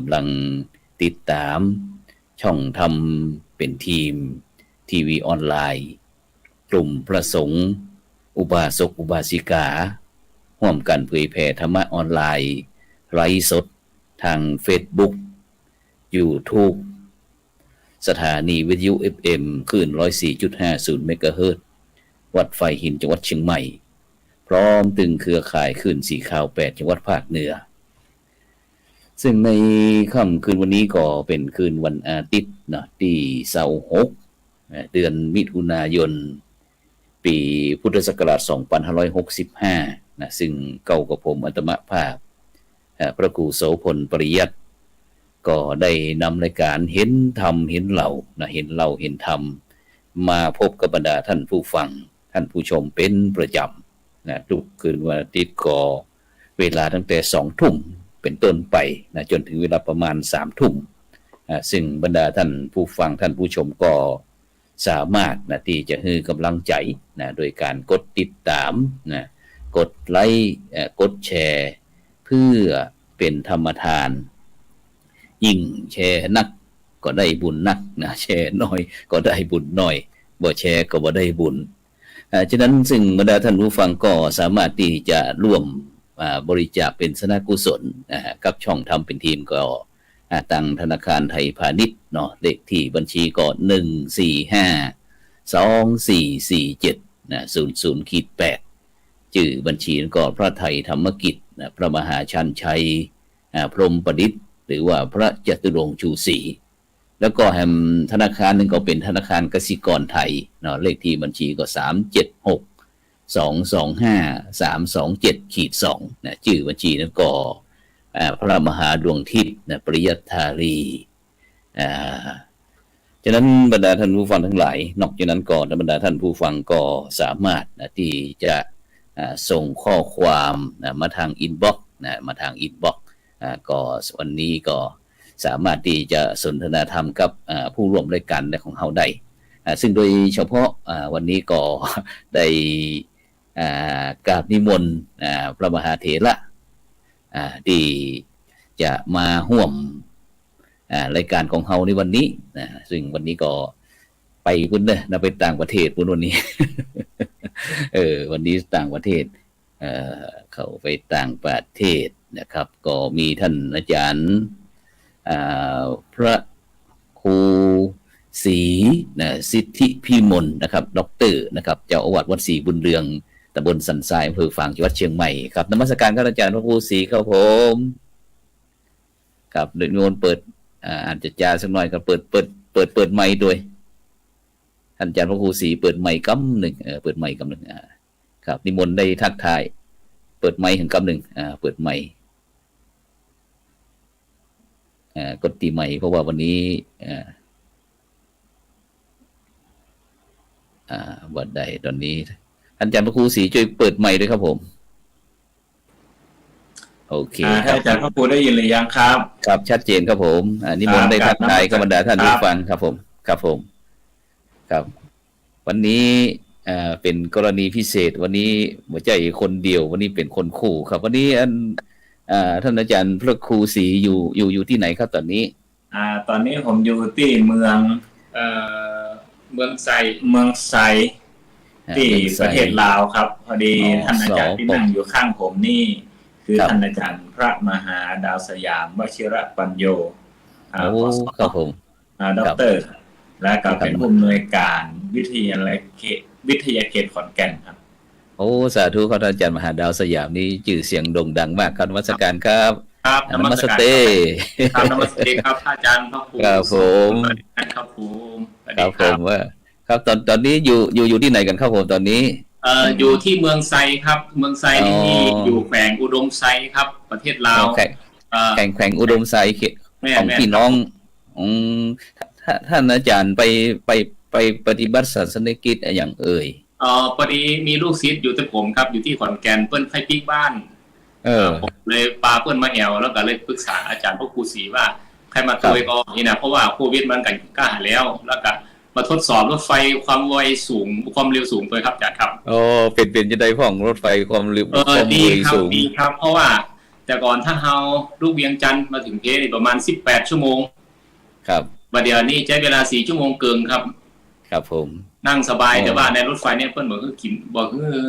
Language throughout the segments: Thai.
กำลังติดตามช่องทำเป็นทีมทีวีออนไลน์กลุ่มพระสงฆ์อุบาสกอุบาสิการ่วมกันเผยแผ่ธรรมะออนไลน์ไลฟ์สดทาง Facebook YouTube สถานีวิทยุ FM คลื่น 104.50 เมกะเฮิรตซ์วัดไฟหินจังหวัดเชียงใหม่พร้อมตึงเครือข่ายคลื่นสีขาว8จังหวัดภาคเหนือซึ่งในค่ำคืนวันนี้ก็เป็นคืนวันอาทิตย์นะที่26เดือนมิถุนายนปีพุทธศักราช2565นะซึ่งเก่ากับผมอัตมภาพพระครูโสพลปริยัติก็ได้นำรายการเห็นธรรมเห็นเรานะเห็นเราเห็นธรรมมาพบกับบรรดาท่านผู้ฟังท่านผู้ชมเป็นประจำนะทุกคืนวันอาทิตย์ก็เวลาตั้งแต่20:00 นเป็นต้นไปนะจนถึงเวลาประมาณ20:00 นซึ่งบรรดาท่านผู้ฟังท่านผู้ชมก็สามารถนะที่จะให้กำลังใจนะโดยการกดติดตามนะกดไลค์กดแชร์เพื่อเป็นธรรมทานยิ่งแชร์นักก็ได้บุญนักนะแชร์น้อยก็ได้บุญน้อยบ่แชร์ก็บ่ได้บุญฉะนั้นซึ่งบรรดาท่านผู้ฟังก็สามารถที่จะร่วมบริจาคเป็นสนากุศลกับช่องทำเป็นทีมก็ตั้งธนาคารไทยพาณิชย์เนาะเลขที่บัญชีก็1452447นะ00-8ชื่อบัญชีก็พระไทยธรรมกิจนะพระมหาชันชัยพรหมประดิษฐ์หรือว่าพระจตุรงค์ชูศรีแล้วก็แห่งธนาคารนึงก็เป็นธนาคารกสิกรไทยเนาะเลขที่บัญชีก็376225327327-2นะชื่อบัญชีนั้นก็พระมหาดวงทิพย์นะปริยัตถารีฉะนั้นบรรดาท่านผู้ฟังทั้งหลายนอกจากนั้นก็บรรดาท่านผู้ฟังก็สามารถนะที่จะส่งข้อความมาทางอินบ็อกซ์นะมาทางอินบ็อกซ์ก็วันนี้ก็สามารถที่จะสนทนาธรรมกับผู้ร่วมรายการของเฮาได้ซึ่งโดยเฉพาะวันนี้ก็ได้กราบนิมนต์พระมหาเถระที่จะมาร่วมรายการของเฮาในวันนี้ซึ่งวันนี้ก็ไปพุ่นเด้อไปต่างประเทศพุ่นวันนี้ วันนี้ต่างประเทศเข้าไปต่างประเทศนะครับก็มีท่านอาจารย์พระครูศรีสิทธิพิมลนะครับด็อกเตอร์นะครับเจ้าอาวาสวัดศรีบุญเรืองตำบลสันทรายอำเภอฝางจังหวัดเชียงใหม่ครับนมัสการครับอาจารย์พระครูศรีครับผมครับโดยนิมนต์เปิดอาจจะจาสักหน่อยครับเปิดไมค์ด้วยท่านอาจารย์พระครูศรีเปิดไมค์กำหนึ่งเปิดไมค์กำหนึ่งครับนิมนต์ได้ทักทายเปิดไมค์ถึงกำหนึ่งเปิดไมค์กดตีไมค์เพราะว่าวันนี้วันใดตอนนี้ท่านอาจารย์พระครูศรีช่วยเปิดไมค์ด้วยครับผมโอเคครับอาจารย์พระครูได้ยินหรือยังครับครับชัดเจนครับผมนิมนต์ได้ทักทายกับบรรดาท่านผู้ฟังครับผมครับผมครับวันนี้เป็นกรณีพิเศษวันนี้ไม่ใช่คนเดียววันนี้เป็นคนคู่ครับวันนี้ท่านอาจารย์พระครูศรีอยู่ที่ไหนครับตอนนี้ตอนนี้ผมอยู่ที่เมืองไซที่ประเทศลาวครับพอดีท่านอาจารย์ที่นั่งอยู่ข้างผมนี่คือท่านอาจารย์พระมหาดาวสยามวชิรปัญโยครับผมด็อกเตอร์และก็เป็นผู้อำนวยการวิทยาเขตขอนแก่นครับโอ้สาธุครับอาจารย์มหาดาวสยามนี่ชื่อเสียงโด่งดังมากครับนมัสการครับครับนมัสเตครับนมัสเตครับอาจารย์พระครูครับผมครับผมครับผมว่าครับตอนนี้อยู่ที่ไหนกันครับผมตอนนี้อยู่ที่เมืองไซครับเมืองไซนี่อยู่แขวงอุดมไซครับประเทศลาวแขวงอุดมไซของพี่น้องท่านอาจารย์ไปปฏิบัติศาสนกิจอย่างพอดีมีลูกศิษย์อยู่ที่ผมครับอยู่ที่ขอนแก่นเปิ้นไฟปิ๊กบ้านผมเลยปาเปิ้นมาแอวแล้วก็เลยปรึกษาอาจารย์พระครูศรีว่าใครมาตัวก็นี่นะเพราะว่าโควิดมันกันกล้าแล้วก็มาทดสอบรถไฟความไวสูงความเร็วสูงเลยครับอาจารย์ครับเป็นจะได้พ่องรถไฟความเร็วดีครับดีครับเพราะว่า แต่ก่อนถ้าเฮาลูกเวียงจันทร์มาถึงเพนี่ประมาณ18ชั่วโมงครับบัดเดี๋ยวนี้ใช้เวลา4ชั่วโมงเกินครับครับผมนั่งสบายแต่ว่าในรถไฟเนี่ยเพิ่นบอกคือกินบอกคือ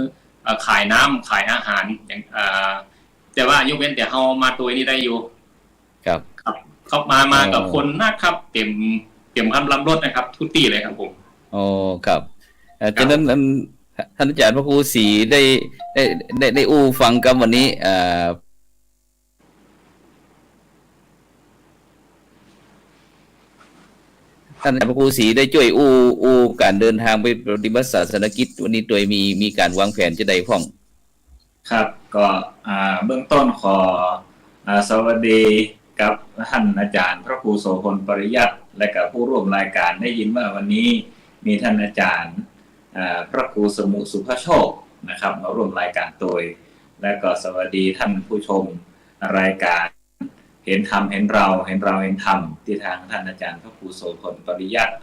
ขายน้ำขายอาหารอย่างแต่ว่ายกเว้นแต่เฮามาตัวนี้ได้อยู่ครับครับเขามากับคนนะครับเต็มคำลำรถนะครับทุกที่เลยครับผมอ๋อครับฉะนั้นท่านอาจารย์พระครูศรีได้อู้ฟังกันวันนี้ท่านอาจารย์พระครูศรีได้ช่วยอู้การเดินทางไปปฏิบัติศาสนกิจวันนี้โดยมีการวางแผนจะได้พ้องครับก็เบื้องต้นขอสวัสดีกับท่านอาจารย์พระครูโสพลปริยัติและกับผู้ร่วมรายการได้ยินว่าวันนี้มีท่านอาจารย์พระครูสมุสุภโชคนะครับมาร่วมรายการโดยและก็สวัสดีท่านผู้ชมรายการเห็นธรรมเห็นเราเห็นธรรมที่ทางท่านอาจารย์พระครูโสพลปริยัติ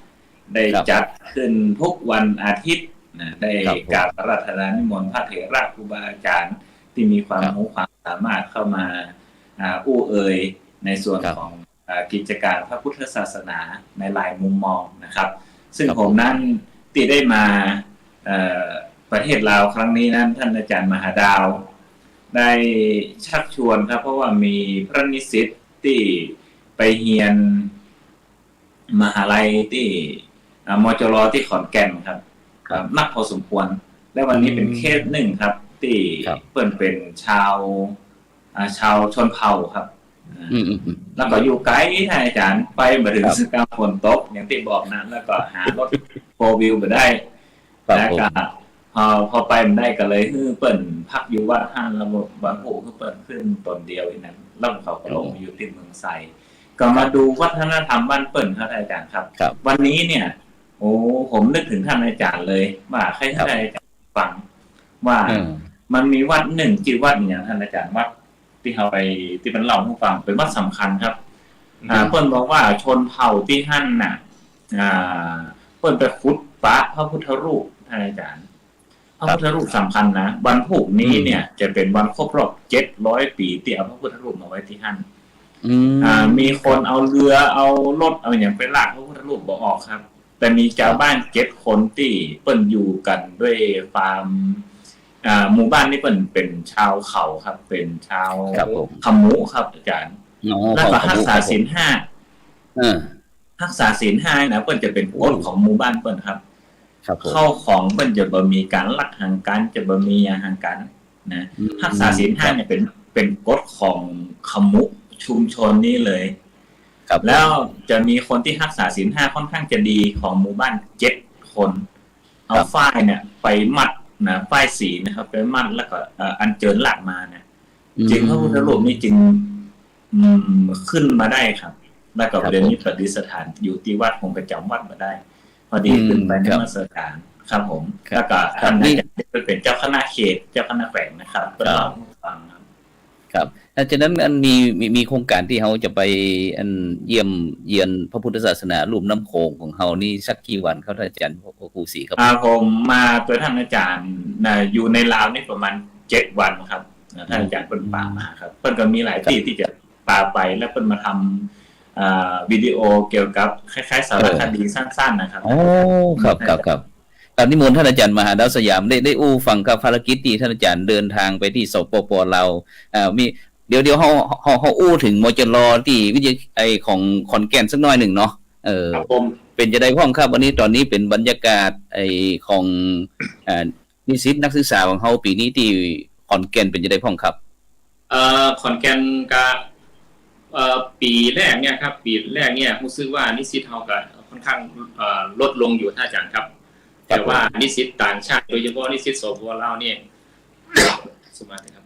ได้จัดขึ้นทุกวันอาทิตย์ได้กราบอาราธนานิมนต์พระเถระครูบาอาจารย์ที่มีความรู้ความสามารถเข้ามาอู้เอ่ยในส่วนของกิจการพระพุทธศาสนาในหลายมุมมองนะครับซึ่งผมนั้นที่ได้มาประเทศลาวครั้งนี้นั้นท่านอาจารย์มหาดาวได้ชักชวนครับเพราะว่ามีพระนิสิตที่ไปเรียนมหาลัยที่มจรที่ขอนแก่นครับนักพอสมควรและวันนี้เป็นเคสหนึ่งครับที่เปิ้นเป็นชาวชนเผ่าครับแล้วก็อยู่ไกลท่านอาจารย์ไปมาถึงสกาฝนตกอย่างที่บอกนะแล้วก็หารถโฟร์วิวไปได้แล้วก็พอไปมันได้ก็เลยเปิ้นพักอยู่วัดห้างระบบบางโอ้เปิ้นขึ้นตนเดียวอีกนั้นแล้วเขาก็ลงอยู่ที่เมืองไซก็มาดูวัฒนธรรมบ้านเปิ้นครับอาจารย์ครับวันนี้เนี่ยโอ้ผมนึกถึงท่านอาจารย์เลยว่าให้ท่านอาจารย์ฟังว่ามันมีวัดหนึ่งชื่อวัดอย่างท่านอาจารย์วัดที่เขาไปที่เป็นเล่าให้ฟังเป็นวัดสำคัญครับเพิ่นบอกว่าชนเผ่าที่ท่านน่ะเพิ่นไปขุดปะพระพุทธรูปท่านอาจารย์พระพุทธรูปสำคัญนะวันพรุ่งนี้เนี่ยจะเป็นวันครบรอบ700 ปีที่เอาพระพุทธรูปมาไว้ที่ท่านมีคนเอาเรือเอารถเอาอย่างไปลากพระพุทธรูปบ่ออกครับแต่มีชาวบ้าน7 คนที่เปิ้นอยู่กันด้วยความหมู่บ้านนี่เป็นชาวเขาครับเป็นชาวขมุครับอาจารย์แล้วก็รักษาศีล5รักษาศีล5นะเปิ้นจะเป็นกฎของหมู่บ้านเปิ้นครับเข้าของเปิ้นจะบ่มีการลักห่างกันจะบ่มีห่างกันนะรักษาศีล5เนี่ยเป็นกฎของขมุชุมชนนี้เลยแล้วจะมีคนที่รักษาศีล5ค่อนข้างจะดีของหมู่บ้าน7 คนเอาฝ้ายเนี่ยไปมัดนะป้ายสีนะครับไปมั่นแล้วก็อัญเชิญหลักมาเนี่ยจึงพระพุทธรูปนี่จึงขึ้นมาได้ครับแล้วก็เดี๋ยวนี้ประดิษฐานอยู่ที่วัดคงประจำวัดมาได้พอดีขึ้นไปนมัสการครับผมแล้วก็ท่านนี้เป็นเจ้าคณะเขตเจ้าคณะแขวงนะครับเป็นเราฟังครับฉะนั้นมีโครงการที่เขาจะไปเยี่ยมเยียนพระพุทธศาสนาลุ่มน้ำโขงของเขานี่สักกี่วันครับท่านอาจารย์พระครูศรีครับผมมาตัวท่านอาจารย์อยู่ในลาวนี่ประมาณ7 วันครับท่านอาจารย์เปิ้นพามาครับเปิ้นก็มีหลายที่ที่จะพาไปแล้วเปิ้นมาทำวิดีโอเกี่ยวกับคล้ายๆสารคดีสั้นๆนะครับโอ้ครับตอนนี้มนท่านอาจารย์มหาดาวสยามได้อู้ฟังกับภารกิจที่ท่านอาจารย์เดินทางไปที่สปป.ลาวมีเดี๋ยวเฮาอู้ถึงมจร.ที่วิทยาของขอนแก่นสักหน่อยหนึ่งเนาะเป็นจะได้พ้องครับวันนี้ตอนนี้เป็นบรรยากาศของนิสิตนักศึกษาของเฮาปีนี้ที่ขอนแก่นเป็นจะได้พ้องครับขอนแก่นก็ปีแรกเนี่ยครับปีแรกเนี่ยรู้สึกว่านิสิตเฮาก็ค่อนข้างลดลงอยู่ท่านอาจารย์ครับแต่ว่านิสิตต่างชาติโดยเฉพาะนิสิตสปป.ลาวเนี่ยสมาธิครับ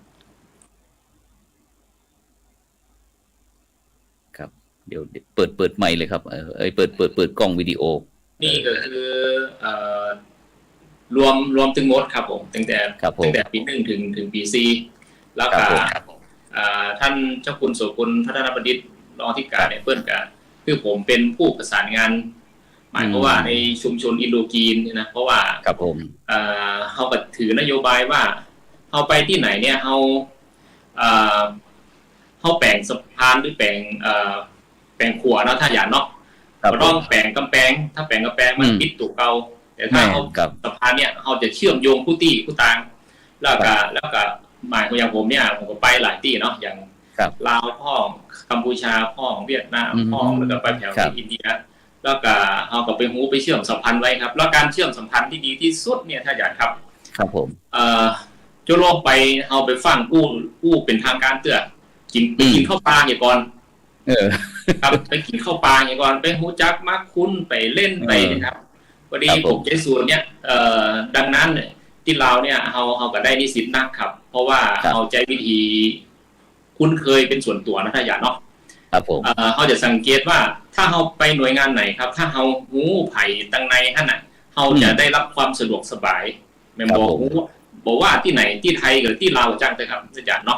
ครับเดี๋ยวเปิดไมค์เลยครับเปิดกล้องวิดีโอนี่ก็คือรวมถึงหมดครับผมตั้งแต่ปี1ถึงปี4แล้วก็ท่านเจ้าคุณโสพลพัฒนาประดิษฐ์รองอธิการเนี่ยเปิ้นก็คือผมเป็นผู้ประสานงานหมายความว่าในชุมชนอินโดจีนนะเพราะว่าครับผมเฮาก็ถือนโยบายว่าเฮาไปที่ไหนเนี่ยเฮา เขาแปลงสะพานหรือแปลงแปลงขัวเนาะถ้าอย่างเนาะก็ต้องแปลงกำแพงถ้าแปลงกำแพงมันปิดตัวเก่าแต่ถ้าเขาสะพานเนี่ยเขาจะเชื่อมโยงผู้ตี้ผู้ต่างแล้วก็หมายของอย่างผมเนี่ยผมก็ไปหลายที่เนาะอย่างลาวพ่อกัมพูชาพ่อเวียดนามพ่อแล้วก็ไปแถวอินเดียแล้วก็เอากับไปหูไปเชื่อมสัมพันธ์ไว้ครับแล้วการเชื่อมสัมพันธ์ที่ดีที่สุดเนี่ยถ้าอยากครับผมจุโลกไปเอาไปฟังกู้เป็นทางการเตือนกินข้าวปลาอย่างก่อนครับไปกินข้าวปลาอย่างก่อนไปหูจักมักคุ้นไปเล่นไปนะครับพอดีผมเจสูนเนี่ยดังนั้นที่เราเนี่ยเราก็ได้นิสิตนักครับเพราะว่าเราใจวิธีคุ้นเคยเป็นส่วนตัวนะถ้าอยากเนาะเขาจะสังเกตว่าถ้าเราไปหน่วยงานไหนครับถ้าเราหูไผ่ตั้งในท่านน่ะเราจะได้รับความสะดวกสบายแม่บอกว่าที่ไหนที่ไทยหรือที่ลาวจังเลยครับอาจารย์เนาะ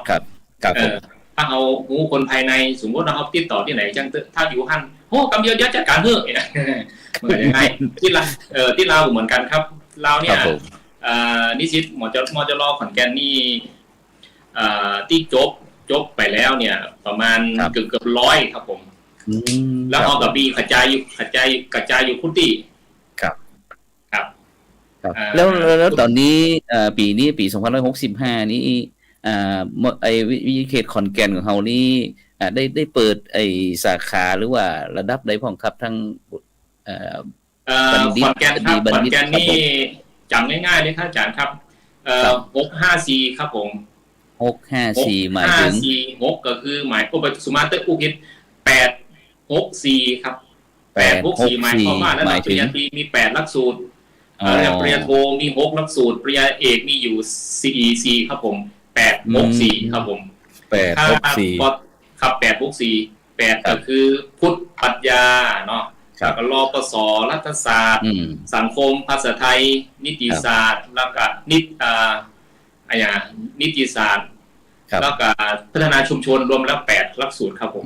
ถ้าเราหูคนภายในสมมติเราติดต่อที่ไหนจังถ้าอยู่หันโอ้กำเยอะยัดจัดการเฮ้ยนะเหมือนยังไงที่ลาวเหมือนกันครับลาวเนี่ยนิสิตมจรขอนแก่นนี่ที่จบไปแล้วเนี่ยประมาณเกือบ100ครับผมแล้วเอากับบีกระจายอยู่คุณตี้ครับแล้วตอนนี้ปีนี้ปี2565นี้ไอ้วิทยาเขตขอนแก่นของเฮานี่ได้เปิดไอ้สาขาหรือว่าระดับใดพ้องครับทั้งขอนแก่นครับขอนแก่นนี่จำง่ายๆเลยครับอาจารย์ครับ654ครับผม654หมายถึง6ก็คือหมายก็ไปสุมาเตอร์กูคิด864ครับ864หมายความว่าระดับปริญญาตรีมี8หลักสูตรปริญญาโทมี6หลักสูตรปริญญาเอกมีอยู่4ครับผม864ครับผม864ครับ864 8ก็คือพุทธปรัชญาเนาะแล้วก็รปศรัฐศาสตร์สังคมภาษาไทยนิติศาสตร์แล้วก็นิติศาสตร์แล้วก็พัฒนาชุมชนรวมแล้ว8หลักสูตรครับผม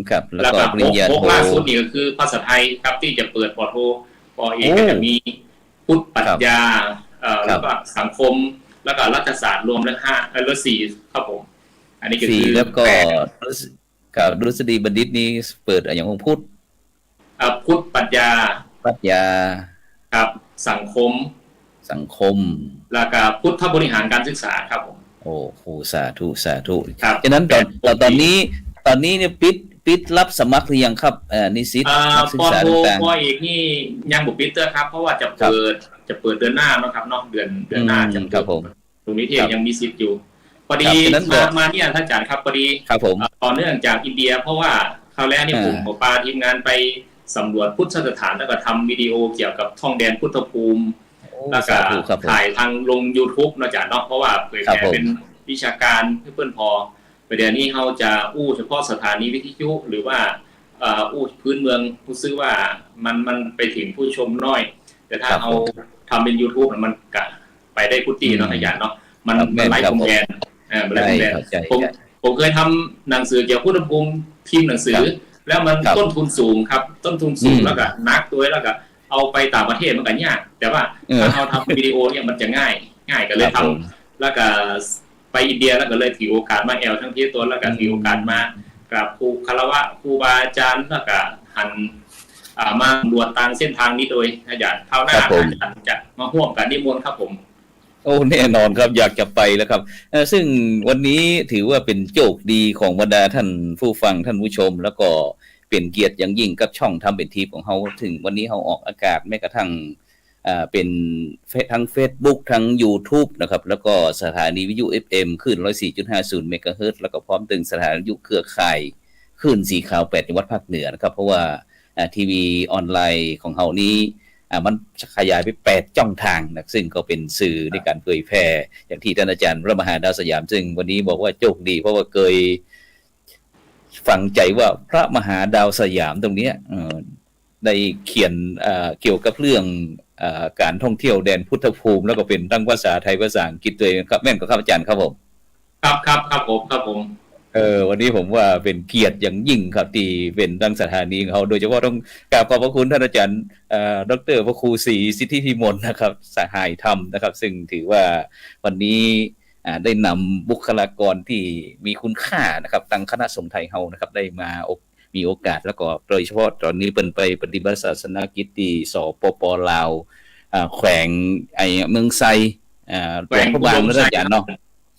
ครับแล้วก็6ล่าสุดนี่ก็คือภาษาไทยครับที่จะเปิดปอโทปอเอกก็จะมีพุทธปรัชญาแล้วก็สังคมแล้วก็รัฐศาสตร์รวมแล้ว4ครับผมอันนี้ก็คือแล้วก็กับดุษฎีบัณฑิตนี้เปิดอย่างของพุทธปรัชญาครับสังคมแล้วก็พุทธบริหารการศึกษาครับผมโอ้โหสาธุฉะนั้นตอนนี้เนี่ยปิดรับสมัครหรือยังครับนิสิตนักศึกษาต่างๆปอเอกนี่ยังบ่ปิดเด้อครับเพราะว่าจะเปิดเดือนหน้าเนาะครับเนาะเดือนหน้าจะครับผมตรงนี้ที่ยังมีสิทธิ์อยู่พอดีมาเนี่ยท่านอาจารย์ครับพอดีต่อเนื่องจากอินเดียเพราะว่าคราวแรกนี่ผมกับปาทีมงานไปสำรวจพุทธสถานแล้วก็ทำวิดีโอเกี่ยวกับท่องแดนพุทธภูมิแล้วก็ถ่ายทางลง YouTube นะจ๊ะเนาะเพราะว่าเผยแพร่เป็นวิชาการเพื่อนพอประเดี๋ยวนี้เขาจะเฉพาะสถานีวิทยุหรือว่าพื้นเมืองผู้ซื้อว่ามันไปถึงผู้ชมน้อยแต่ถ้าเอาทำเป็น YouTube มันก็ไปได้พุทธิเนาะอาจารย์เนาะมันหลายพรมแดนมันหลายพรมแดนผมเคยทำหนังสือเกี่ยวกับพุทธภูมิพิมพ์หนังสือแล้วมันต้นทุนสูงครับต้นทุนสูงแล้วก็นักด้วยแล้วก็เอาไปต่างประเทศมันก็ยากแต่ว่าถ้าเราทำวิดีโอเนี่ยมันจะง่ายก็เลยทำแล้วก็ไปอินเดียแล้วก็เลยถือโอกาสมาแอลทั้งที่ตัวแล้วก็ถือโอกาสมากับครูคารวะครูบาอาจารย์แล้วก็หันมาดวดตามเส้นทางนี้โดยอาจารย์เท่าหน้าอาจารย์จะมาร่วมกันนิมนต์ครับผมโอ้แน่นอนครับอยากจะไปแล้วครับซึ่งวันนี้ถือว่าเป็นโชคดีของบรรดาท่านผู้ฟังท่านผู้ชมแล้วก็เป็นเกียรติอย่างยิ่งกับช่องทำเป็นทีของเฮาถึงวันนี้เฮาออกอากาศแม้กระทั่งเป็นทั้ง Facebook ทั้ง YouTube นะครับแล้วก็สถานีวิทยุ FM คลื่น 104.50 เมกะเฮิรตซ์แล้วก็พร้อมถึงสถานีวิทยุเครือข่ายคลื่นสีขาว8จังหวัดภาคเหนือนะครับเพราะว่าทีวีออนไลน์ของเฮานี้มันขยายไป8ช่องทางนะซึ่งก็เป็นสื่อในการเผยแพร่อย่างที่ท่านอาจารย์พระมหาดาวสยามซึ่งวันนี้บอกว่าโชคดีเพราะว่าเคยฝังใจว่าพระมหาดาวสยามตรงนี้ได้เขียนเกี่ยวกับเรื่องการท่องเที่ยวแดนพุทธภูมิแล้วก็เป็นทั้งภาษาไทยภาษาอังกฤษด้วยครับแม่นกับอาจารย์ครับผมครับผมวันนี้ผมว่าเป็นเกียรติอย่างยิ่งครับที่เป็นดังสถานีของเขาโดยเฉพาะต้องกราบขอบพระคุณท่านอาจารย์ดร.พระครูศรีสิทธิพิมลนะครับสหายธรรมนะครับซึ่งถือว่าวันนี้ ได้นำบุคลากรที่มีคุณค่านะครับทางคณะสงฆ์ไทยเฮานะครับได้มามีโอกาสแล้วก็โดยเฉพาะตอนนี้เพิ่นไปปฏิบัติศาสนกิจที่สปป.ลาวแขวงเมืองไซหลวงพระบางนะอาจารย์เนาะ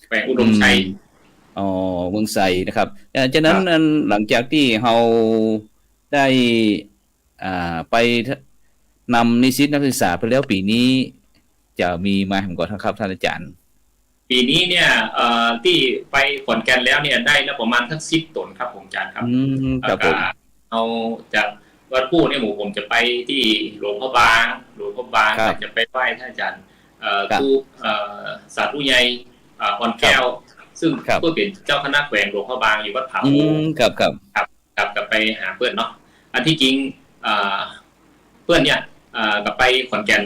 แขวงอุดมชัยเมืองไซนะครับฉะนั้นหลังจากที่เฮาได้ไปนำนิสิตนักศึกษาไปแล้วปีนี้จะมีมาแห่งก่อนครับท่านอาจารย์ปีนี้เนี่ยที่ไปขอนแก่นแล้วเนี่ยได้แล้วประมาณทั้ง10 ตนครับผมอาจารย์ครับครับผมเอาจากวัดผู้เนี่ยผมจะไปที่หลวงพ่อบางจะไปไหว้ท่านอาจารย์ผู้สาธุใหญ่อ่อนแก้วซึ่งเพื่อเป็นเจ้าคณะแขวงหลวงพ่อบางอยู่วัดผาโมกับไปหาเพื่อนเนาะอันที่จริงเพื่อนเนี่ยกับไปขอนแก่น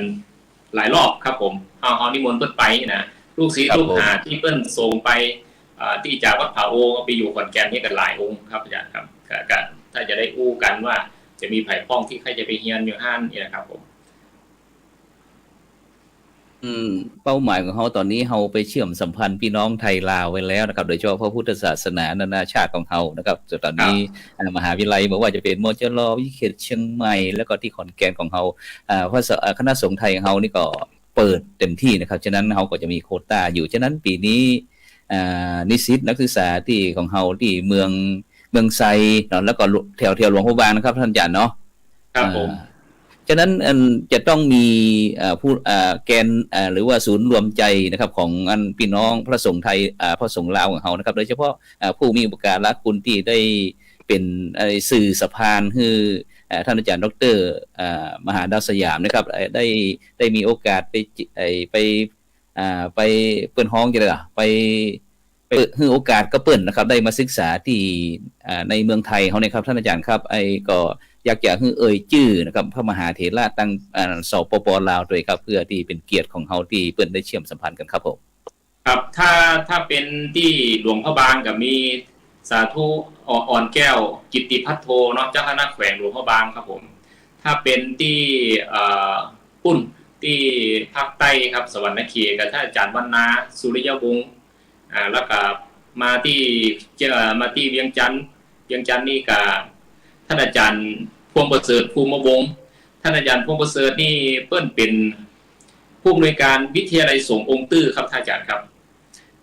หลายรอบครับผมเอานิมนต์เพื่อนไปนะลูกศิษย์ลูกหาที่เพื่อนส่งไปที่จากวัดผาโมก็ไปอยู่ขอนแก่นนี่กันหลายองค์ครับอาจารย์ครับถ้าจะได้อู้กันว่าจะมีไผ่ป้องที่ใครจะไปเฮียนอยู่ห้านนี่นะครับผมเป้าหมายของเขาตอนนี้เราไปเชื่อมสัมพันธ์พี่น้องไทยลาวไว้แล้วนะครับโดยเฉพาะพระพุทธศาสนานานาชาติของเรานะครับตอนนี้มหาวิทยาลัยบอกว่าจะเป็นมจร.วิเขตเชียงใหม่แล้วก็ที่ขอนแก่นของเราเพราะคณะสงฆ์ไทยของเรานี่ก็เปิดเต็มที่นะครับฉะนั้นเราก็จะมีโควต้าอยู่ฉะนั้นปีนี้นิสิตนักศึกษาที่ของเราที่เมืองไซเนาะแล้วก็แถวหลวงพระบางนะครับท่านอาจารย์เนาะครับผมฉะนั้นจะต้องมีผู้แกนหรือว่าศูนย์รวมใจนะครับของพี่น้องพระสงฆ์ไทยพระสงฆ์ลาวของเรานะครับโดยเฉพาะผู้มีอุปการะคุณที่ได้เป็นสื่อสะพานคือท่านอาจารย์ดร.มหาดาวสยามนะครับได้มีโอกาสไปเปิ้นฮ้องจังได๋ล่ะไปให้โอกาสก็เปิ้นนะครับได้มาศึกษาที่ในเมืองไทยเฮาเนี่ยครับท่านอาจารย์ครับก็อยากจะให้ชื่อนะครับพระมหาเถระตั้งสปป.ลาวด้วยครับเพื่อที่เป็นเกียรติของเฮาที่เปิ้นได้เชื่อมสัมพันธ์กันครับผมครับถ้าเป็นที่หลวงพ่อบางก็มีสาธุอ่อนแก้วกิตติพัทโทเนาะเจ้าคณะแขวงหลวงพ่อบางครับผมถ้าเป็นที่ปุ้นที่ภาคใต้ครับสวรรณเขตกับท่านอาจารย์วรรณาสุริยวงศ์แล้วก็มาที่เวียงจันทร์นี่ก็ท่านอาจารย์พวงประเสริฐภูมิวงศ์ท่านอาจารย์พวงประเสริฐนี่เปิ้นเป็นผู้อำนวยการวิทยาลัยสงฆ์องค์ตื้อครับท่านอาจารย์ครับ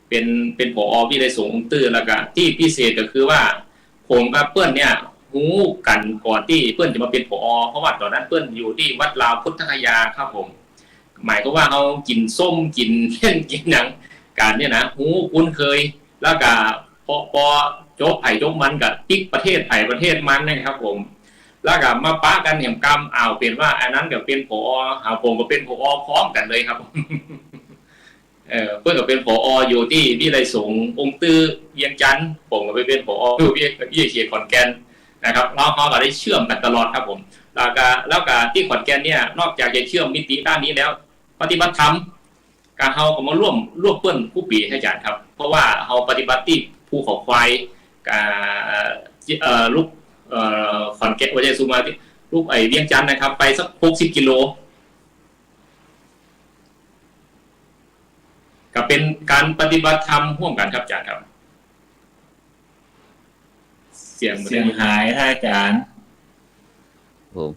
เป็นผอ.วิทยาลัยสงฆ์องค์ตื้อแล้วก็ที่พิเศษก็คือว่าผมกับเปิ้นเนี่ยฮู้กันก่อนที่เปิ้นจะมาเป็นผอ.เพราะว่าตอนนั้นเปิ้นอยู่ที่วัดลาวพุทธคยาครับผมหมายก็ว่าเฮากินส้มกินเล่นกินหยังการเนี่ยนะฮู้คุ้นเคยแล้วก็พอโจ๊กไผ่โจ๊กมันกับติ๊กประเทศไผ่ประเทศมันนะครับผมแล้วก็มาปะกันแห่งกรรมเป็นว่าอันนั้นก็เป็นผอ.ผมก็เป็นผอ.พร้อมกันเลยครับเพื่อนก็เป็นผอ.อยู่ที่วิทยาลัยสงฆ์องค์ตื้อเวียงจันทร์ผมก็ไปเป็นผอ.อยู่วิทยาเขตขอนแก่นนะครับเราก็ได้เชื่อมกันตลอดครับผมแล้วก็ที่ขอนแก่นเนี่ยนอกจากจะเชื่อมมิติด้านนี้แล้วปฏิบัติธรรมการเฮาก็มาร่วมเปิ้นผู้ปีให้อาจารย์ครับเพราะว่าเฮาปฏิบัติที่ภูเขาควายลูกขอนแก่นวัดสุมาที่ลูกเวียงจันทร์นะครับไปสัก60 กิโลก็เป็นการปฏิบัติธรรมร่วมกันครับอาจารย์ครับเสียงหายท่านอาจารย์ผม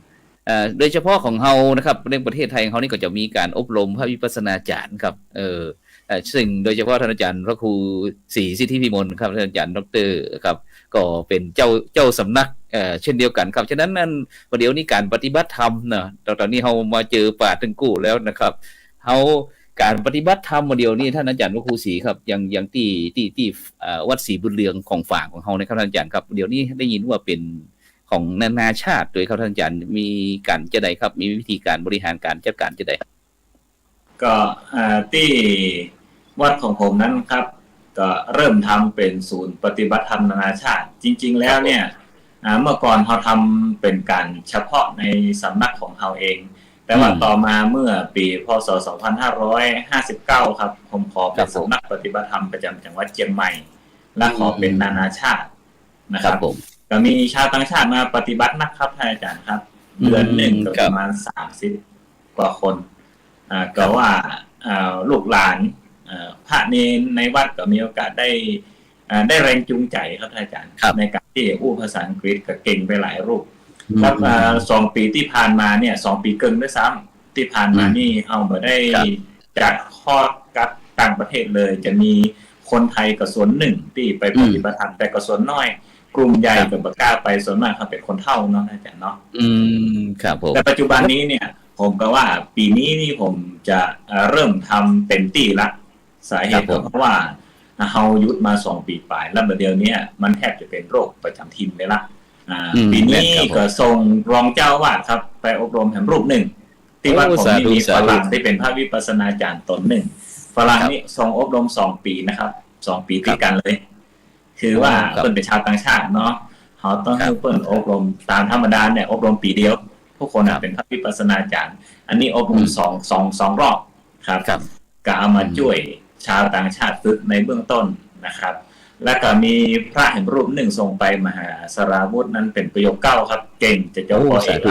โดยเฉพาะของเฮานะครับในประเทศไทยของเฮานี่ก็จะมีการอบรมพระวิปัสสนาจารย์ครับซึ่งโดยเฉพาะท่านอาจารย์พระครูศรีสิทธิพิมลครับท่านอาจารย์ดร.ครับก็เป็นเจ้าสำนักเช่นเดียวกันครับฉะนั้นนั้นประเดี๋ยวนี้การปฏิบัติธรรมนะตอนนี้เฮามาเจอป่าตึงกู้แล้วนะครับเฮาการปฏิบัติธรรมเดียวนี้ท่านอาจารย์พระครูศรีครับยังที่วัดศรีบุญเรืองของฝางของเฮานะครับท่านอาจารย์ครับเดี๋ยวนี้ได้ยินว่าเป็นของนานาชาติโดยครับท่านอาจารย์มีการจะใดครับมีวิธีการบริหารการจัดการจะใดก็ที่วัดของผมนั้นครับก็เริ่มทำเป็นศูนย์ปฏิบัติธรรมนานาชาติจริงๆแล้วเนี่ยเมื่อก่อนเขาทำเป็นการเฉพาะในสำนักของเขาเองแต่ว่าต่อมาเมื่อปีพ.ศ. 2559ครับผมขอเป็นสำนักปฏิบัติธรรมประจำจังหวัดเชียงใหม่และขอเป็นนานาชาตินะครับก็มีชาวต่างชาติมาปฏิบัตินะครับท่านอาจารย์ครับเดือนหนึ่งก็ประมาณ30 กว่าคนก็ว่าลูกหลาน พระเนรในวัดก็มีโอกาสได้แรงจูงใจครับท่านอาจารย์ในการที่อู้ภาษาอังกฤษก็เก่งไปหลายรูปแล้ว2 ปีที่ผ่านมาเนี่ย2 ปีเกินด้วยซ้ำที่ผ่านมานี่เอามาได้จากข้อกับต่างประเทศเลยจะมีคนไทยกับส่วนหนึ่งที่ไปปฏิบัติธรรมแต่กับส่วนน้อยกลุ่มใหญ่กับบักกล้าไปส่วนมากเขาเป็นคนเฒ่าเนาะอาจารย์เนาะครับผมแต่ปัจจุบันนี้เนี่ยผมก็ว่าปีนี้นี่ผมจะเริ่มทำเต็มที่ละสาเหตุเพราะว่าเฮายุดมา2 ปีปลายแล้วเดี๋ยวนี้มันแทบจะเป็นโรคประจำถิ่นเลยละปีนี้ก็ส่งรองเจ้าวาดครับไปอบรมแห่งรูปหนึ่งที่วัดผมนี่มีฝรั่งที่เป็นพระวิปัสสนาจารย์ตนหนึ่งฝรั่งนี่ส่งอบรม2 ปีนะครับ2 ปีติดกันเลยคือว่าเพิ่นเป็นชาวต่างชาติเนาะเขาต้องให้เพิ่นอบรมตามธรรมดาเนี่ยอบรมปีเดียวทุกคนเป็นพระวิปัสสนาจารย์อันนี้อบรม2 รอบครับก็เอามาช่วยชาวต่างชาติฝึกในเบื้องต้นนะครับแล้วก็มีพระแห่งรูปหนึ่งส่งไปมหาสราวุธนั้นเป็นประโยค9ครับเก่งจะเจ้าพ่อเอก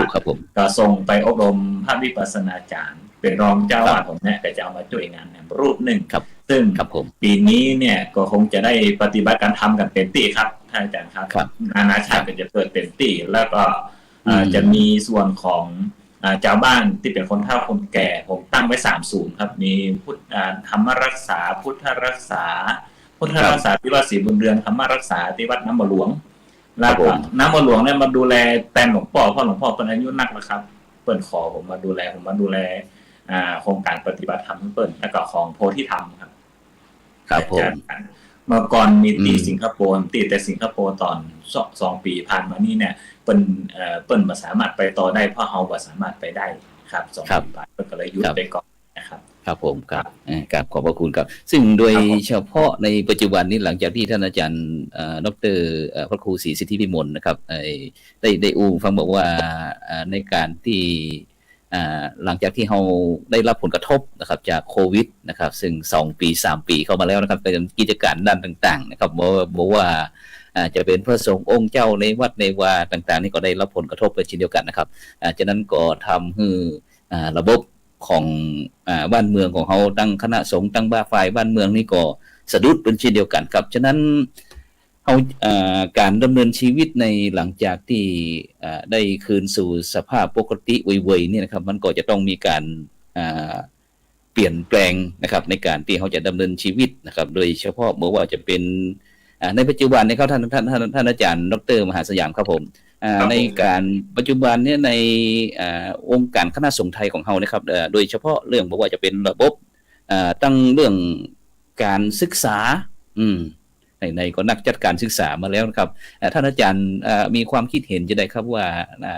ก็ส่งไปอบรมพระวิปัสสนาจารย์เป็นรองเจ้าวาดผมเนี่ยก็จะเอามาช่วยงานแห่งรูปหนึ่งซึ่งปีนี้เนี่ยก็คงจะได้ปฏิบัติการทำกันเต็มที่ครับท่านอาจารย์ครับนานาชาติก็จะเปิดเต็มที่แล้วก็จะมีส่วนของเจ้าบ้านที่เป็นคนเฒ่าคนแก่ผมตั้งไว้3 ศูนย์ครับมีพุทธธรรมรักษาพุทธรักษาที่วัดศรีบุญเรืองธรรมรักษาที่วัดน้ำมะหลวงแล้วก็น้ำมะหลวงเนี่ยมาดูแลแทนหลวงพ่อเพราะหลวงพ่อเป็นอายุนักแล้วครับเปิดขอผมมาดูแลโครงการปฏิบัติธรรมเปิดแล้วก็ของโพธิธรรมครับผมเมื่อก่อนมีตีสิงคโปร์ตีแต่สิงคโปร์ตอน2 ปีผ่านมานี่เนี่ยเปิ้นมาสามารถไปต่อได้เพราะเฮาบ่สามารถไปได้ครับ2 ปีผ่านก็เลยหยุดไปก่อนนะครับครับผมครับขอบพระคุณครับซึ่งโดยเฉพาะในปัจจุบันนี้หลังจากที่ท่านอาจารย์ดร.พระครูศรีสิทธิวิมลนะครับได้ฟังบอกว่าในการที่หลังจากที่เราได้รับผลกระทบนะครับจากโควิดนะครับซึ่ง2 ปี 3 ปีเข้ามาแล้วนะครับเป็นกิจการด้านต่างๆนะครับบอกว่าจะเป็นพระสงฆ์องค์เจ้าในวัดในวาต่างๆนี่ก็ได้รับผลกระทบไปเช่นเดียวกันนะครับฉะนั้นก็ทำให้ระบบของบ้านเมืองของเขาตั้งคณะสงฆ์ตั้งฝ่ายบ้านเมืองนี่ก็สะดุดเป็นเช่นเดียวกันครับฉะนั้นการดำเนินชีวิตในหลังจากที่ได้คืนสู่สภาพปกติไวๆนี่นะครับมันก็จะต้องมีการเปลี่ยนแปลงนะครับในการที่เขาจะดำเนินชีวิตนะครับโดยเฉพาะเมื่อว่าจะเป็นในปัจจุบันนะครับท่านอาจารย์ดร.มหาสยามครับผมในการปัจจุบันเนี่ยในองค์การคณะสงฆ์ไทยของเรานะครับโดยเฉพาะเรื่องบอกว่าจะเป็นระบบตั้งเรื่องการศึกษาในก็นักจัดการศึกษามาแล้วนะครับท่านอาจารย์มีความคิดเห็นจะได้ครับว่า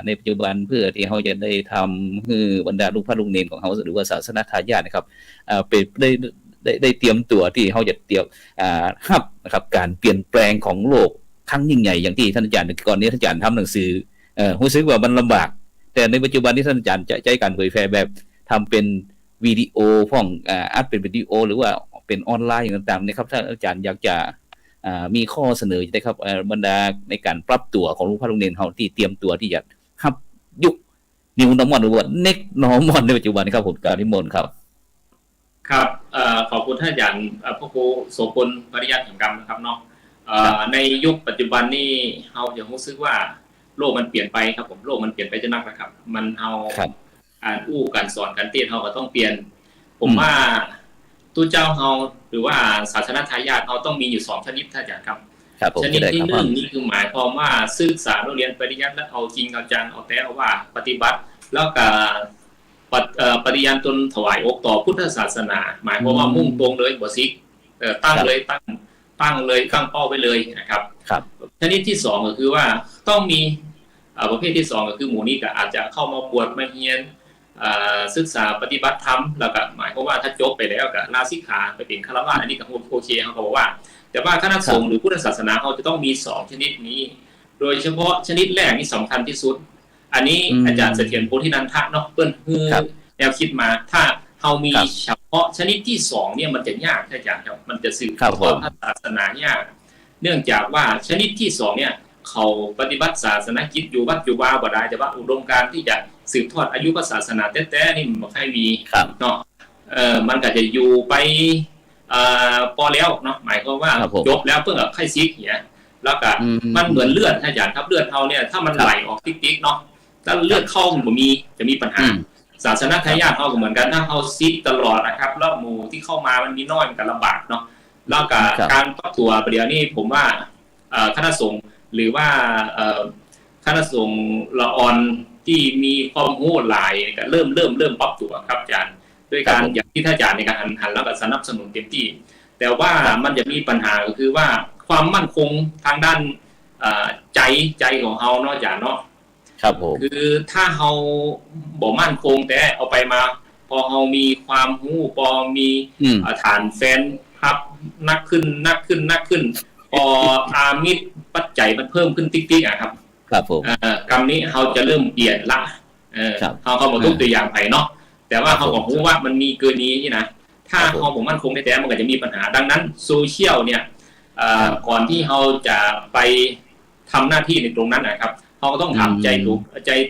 ในปัจจุบันเพื่อที่เขาจะได้ทำให้บรรดาลูกพระลูกเนรของเขาหรือว่าศาสนทายาทนะครับเป็นได้เตรียมตัวที่เขาจะเตรียมรับนะครับการเปลี่ยนแปลงของโลกครั้งยิ่งใหญ่อย่างที่ท่านอาจารย์ก่อนนี้ท่านอาจารย์ทำหนังสือรู้สึกว่ามันลำบากแต่ในปัจจุบันที่ท่านอาจารย์จะใช้การเผยแพร่แบบทำเป็นวิดีโอฟ้องอัดเป็นวิดีโอหรือว่าเป็นออนไลน์อย่างต่างๆนะครับท่านอาจารย์อยากจะมีข้อเสนอจะได้ครับบรรดาในการปรับตัวของลูกพระลูกเนรเฮาที่เตรียมตัวที่จะรับยุค New Normal หรือว่า Next Normal ในปัจจุบันครับผมการนิมนต์ครับครับขอบคุณท่านอาจารย์พระครูโสพลปริยัติแห่งกรรมนะครับเนาะในยุคปัจจุบันนี้เฮาจะรู้สึกว่าโลกมันเปลี่ยนไปครับผมโลกมันเปลี่ยนไปจะนักนะครับมันเฮาการสอนการเทศน์เฮาก็ต้องเปลี่ยนผมว่าตู้เจ้าเฮาหรือว่าศาสนทายาทเฮาต้องมีอยู่2ชนิดท่านอาจารย์ครับชนิดที่1นี่คือหมายความว่าศึกษาเรียนปริยัติแล้วเอาจริงเอาจังเอาแต่ว่าปฏิบัติแล้วก็ปฏิญาณตนถวายอกต่อพุทธศาสนาหมายความว่ามุ่งตรงเลยบ่ซิกตั้งเลยตั้งเลยตั้งเป้าไว้เลยนะครับชนิดที่2ก็คือว่าต้องมีประเภทที่2ก็คือหมู่นี้ก็อาจจะเข้ามาบวชมาเรียนศึกษาปฏิบัติธรรมแล้วก็หมายความว่าถ้าจบไปแล้วก็ลาสิกขาไปเป็นฆราวาสอันนี้ก็โอเคเขาบอกว่าแต่ว่าคณะสงฆ์หรือพุทธศาสนาเขาจะต้องมี2ชนิดนี้โดยเฉพาะชนิดแรกนี่สำคัญที่สุดอันนี้อาจารย์เสถียรโพธินันทะเนาะเปิ้นแนวคิดมาถ้าเขามีเฉพาะชนิดที่2เนี่ยมันจะยากอาจารย์ครับมันจะสืบทอดศาสนายากเนื่องจากว่าชนิดที่2เนี่ยเขาปฏิบัติศาสนกิจอยู่วัดอยู่วาบ่ได้แต่ว่าอุดมการณ์ที่จะสืบทอดอายุศาสนาแท้ๆนี่มันบ่ค่อยมีเนาะมันก็จะอยู่ไป พอแล้วเนาะหมายความว่าจบแล้วเพิ่งกับไข้ซิกเนี่ยแล้วก็มันเหมือนเลือดอาจารย์ครับเลือดเฮาเนี่ยถ้ามันไหลออกติ๊กๆเนาะถ้าเลือดเข้ามันจะมีปัญหาศาสนทายาทเฮาก็เหมือนกันถ้าเฮาซิกตลอดนะครับแล้วหมู่ที่เข้ามามันมีน้อยมันก็ลำบากเนาะแล้วก็การปรับตัวประเดี๋ยวนี้ผมว่าคณะสงฆ์หรือว่าคณะสงฆ์ละออนที่มีความรู้หลายก็เริ่มปรับตัวครับอาจารย์ด้วยการอย่างที่ท่านอาจารย์ในการหันแล้วก็สนับสนุนเต็มที่แต่ว่ามันจะมีปัญหาก็คือว่าความมั่นคงทางด้านใจของเฮาเนาะอาจารย์เนาะครับผมคือถ้าเฮาบ่มั่นคงแต่เอาไปมาพอเฮามีความรู้พอมีฐานแฟนครับนักขึ้นพออามิตรปัจจัยมันเพิ่มขึ้นติ๊กๆอ่ะครับครับผมกรรมนี้เขาจะเริ่มเปลี่ยนละเขามาทุกตัวอย่างไปเนาะแต่ว่าเขาบอกว่ามันมีเกินนี้นี่นะถ้าเขาผมมั่นคงแท้ๆมันก็จะมีปัญหาดังนั้นโซเชียลเนี่ยก่อนที่เขาจะไปทำหน้าที่ในตรงนั้นนะครับเขาต้องทำใจ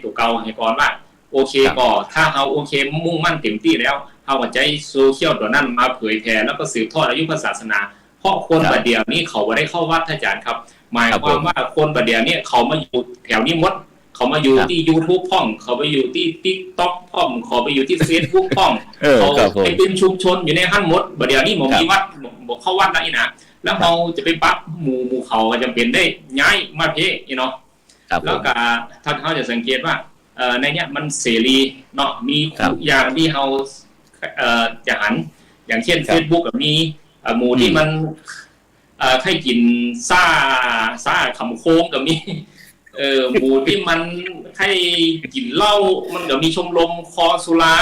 ตัวเก่าให้ก่อนว่าโอเคก่อนถ้าเขาโอเคมุ่งมั่นเต็มที่แล้วเขาก็ใจโซเชียลตัวนั้นมาเผยแผ่แล้วก็สืบทอดอายุศาสนาเพราะคนบัดเดียวนี้เขาไม่ได้เข้าวัดอาจารย์ครับหมายความว่าคนบัดเดียวนี้เขามาอยู่แถวนี้หมดเขามาอยู่ที่ YouTube พ่องเขาไปอยู่ที่ TikTok พ่องเขาไปอยู่ที่ Facebook พ่องเขาไปเป็นชุมชนอยู่ในหั่นหมดบัดเดียวนี้ผมมีวัดบอกเข้าวัดแล้วนี่นะแล้วเราจะไปปั๊บหมู่เขาจำเป็นได้ย้ายมาเพะเนาะแล้วก็ท่านเขาจะสังเกตว่าในเนี้ยมันเสรีเนาะมีอย่างที่เขาจะหันอย่างเช่น Facebook กับมีหมู่ที่มันใครกินซ่าขำโค้งกับมีหมู่ที่มันใครกินเหล้ามันก็มีชมรมคอสุรา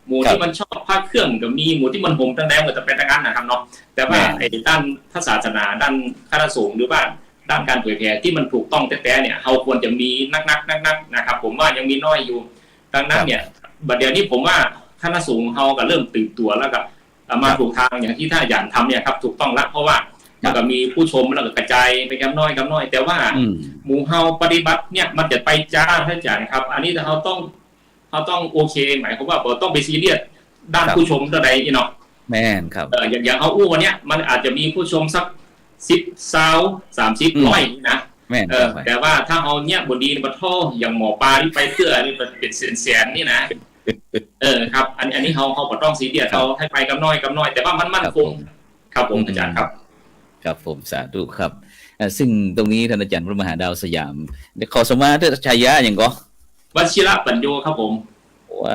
หมู่ที่มันชอบผ้าเครื่องก็มีหมู่ที่มันห่มตั้งแต่ก็จะเป็นตั้งนั้นนะครับเนาะแต่ว่าไอ้ด้านศาสนาด้านคณะสงฆ์หรือว่าด้านการเผยแผ่ที่มันถูกต้องแต่เนี่ยเราควรจะมีนักนะครับผมว่ายังมีน้อยอยู่ดังนั้นเนี่ยบัดเดี๋ยวนี้ผมว่าคณะสงฆ์เราก็เริ่มตื่นตัวแล้วก็มาถูกทางอย่างที่ท่านอาจารย์ทำเนี่ยครับถูกต้องแล้วเพราะว่ามันก็มีผู้ชมแล้วก็กระจายไปกำน้อยแต่ว่าหมู่เฮาปฏิบัติเนี่ยมันจะไปจ้าท่านอาจารย์ครับอันนี้เราต้องโอเคหมายความว่าเราต้องไปซีเรียสด้านผู้ชมเท่าใดเนาะแม่นครับอย่างเขาอู้วันเนี้ยมันอาจจะมีผู้ชมสัก10 20 30 100นะแต่ว่าถ้าเอาเนี้ยบดีมาท่ออย่างหมอปลาที่ไปเตื้อนี่เป็นแสนนี่นะครับอันนี้เขาบ่ต้องซีเรียสเขาให้ไปกำน้อยแต่ว่ามันมั่นคงครับผมอาจารย์ครับครับผมสาธุครับซึ่งตรงนี้ท่านอาจารย์พระมหาดาวสยามขอสมาธิชายะอย่างก็วชิระปัญโยครับผมว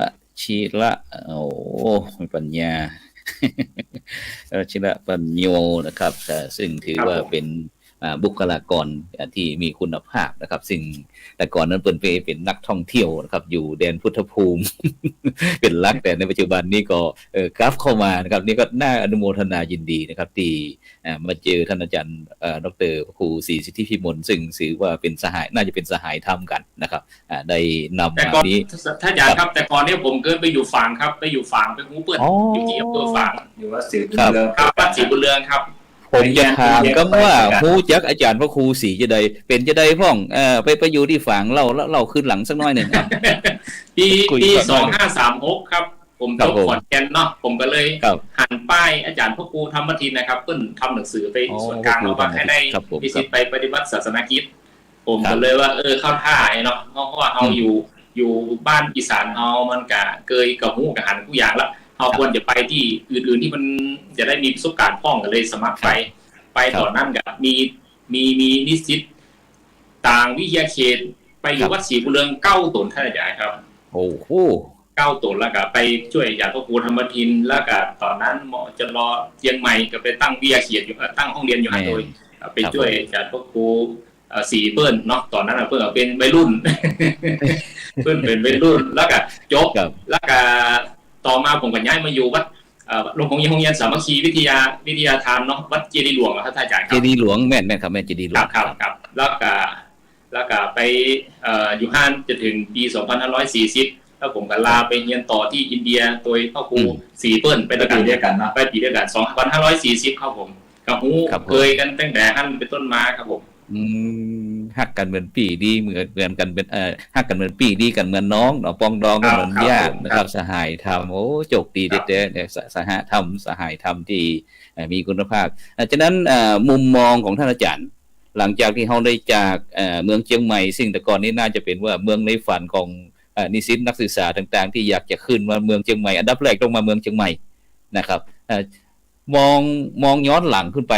ชิระโอ้ปัญญาวชิระปัญโยนะครับซึ่งถือว่าเป็นบุคลากรที่มีคุณภาพนะครับซึ่งแต่ก่อนนั้นเป็นนักท่องเที่ยวนะครับอยู่แดนพุทธภูมิ เป็นหลักแต่ในปัจจุบันนี้ก็กราฟเข้ามานะครับนี่ก็น่าอนุโมทนายินดีนะครับที่มาเจอท่านอาจารย์ดร.ครูศรีสิทธิพิมลซึ่งถือว่าเป็นสหายน่าจะเป็นสหายธรรมกันนะครับได้นำมานี้ท่านอาจารย์ครับแต่ก่อนนี้ผมเคยไปอยู่ฝางครับไปอยู่ฝางไปหูเปิดอยู่ที่อำเภอฝางอยู่วัดศรีบุญเรืองครับวัดศรีบุญเรืองครับผมจะถามก็ว่าฮู้จักอาจารย์พระครูศรีจะได้เป็นจะได้พ่องไปอยู่ที่ฝางเล่าขึ้นหลังสักน้อยหนึ่งครับปี2536ครับผมจบขอนแก่นเนาะผมก็เลยหันป้ายอาจารย์พระครูธรรมทินนะครับเพิ่นทำหนังสือไปส่วนกลางว่าให้ได้มีสิทธิ์ไปปฏิบัติศาสนกิจผมก็เลยว่าเข้าท่าเนาะเพราะว่าเฮาอยู่บ้านอีสานเฮามันก็เกยกับฮู้กับหันผู้อย่างละเราควรจะไปที่อื่นๆที่มันจะได้มีประสบการณ์พ้องกันเลยสมัครไปตอนนั้นกับมีนิสิตต่างวิทยาเขตไปอยู่วัดศรีบุญเรือง9 ตนท่านอาจารย์ครับโอ้โห9 ตนแล้วก็ไปช่วยอาจารย์พระครูธรรมทินแล้วก็ตอนนั้นหมอจะรอเชียงใหม่ก็ไปตั้งวิทยาเขตอยู่ตั้งห้องเรียนอยู่โดยไปช่วยอาจารย์พระครูสีเปิ้ลเนาะตอนนั้นเพิ่งเป็นวัยรุ่นเพิ่งเป็นวัยรุ่นแล้วก็จบแล้วก็ต่อมาผมก็ย้ายมาอยู่วัดโรงเรียนสามัคคีวิทยาทานเนาะวัดเจดีย์หลวงครับท่านอาจารย์ครับเจดีย์หลวงแม่นครับแม่เจดีย์หลวงครับแล้วก็ไปอยู่ฮั่นจะถึงปี2540แล้วผมก็ลาไปเรียนต่อที่อินเดียโดยพ่อครูสีเปิ้ลไปตะกันเดียวกันเนาะไปปีเดียวกัน2540ครับผมกับฮู้เคยกันตั้งแต่ฮั่นเป็นต้นมาครับผม ฮักกันเหมือนพี่ดีเหมือนกันเป็นฮักกันเหมือนพี่ดีกันเหมือนน้องเนาะปองดองกันเหมือนญาตินะครับสหายธรรมโอ้โจกดีเด็ดๆเนี่ยสหธรรมสหายธรรมที่มีคุณภาพฉะนั้นมุมมองของท่านอาจารย์หลังจากที่เฮาได้จากเมืองเชียงใหม่ซึ่งแต่ก่อนนี้น่าจะเป็นว่าเมืองในฝันของนิสิตนักศึกษาต่างๆที่อยากจะขึ้นมาเมืองเชียงใหม่อันดับแรกต้องมาเมืองเชียงใหม่นะครับมองย้อนหลังขึ้นไป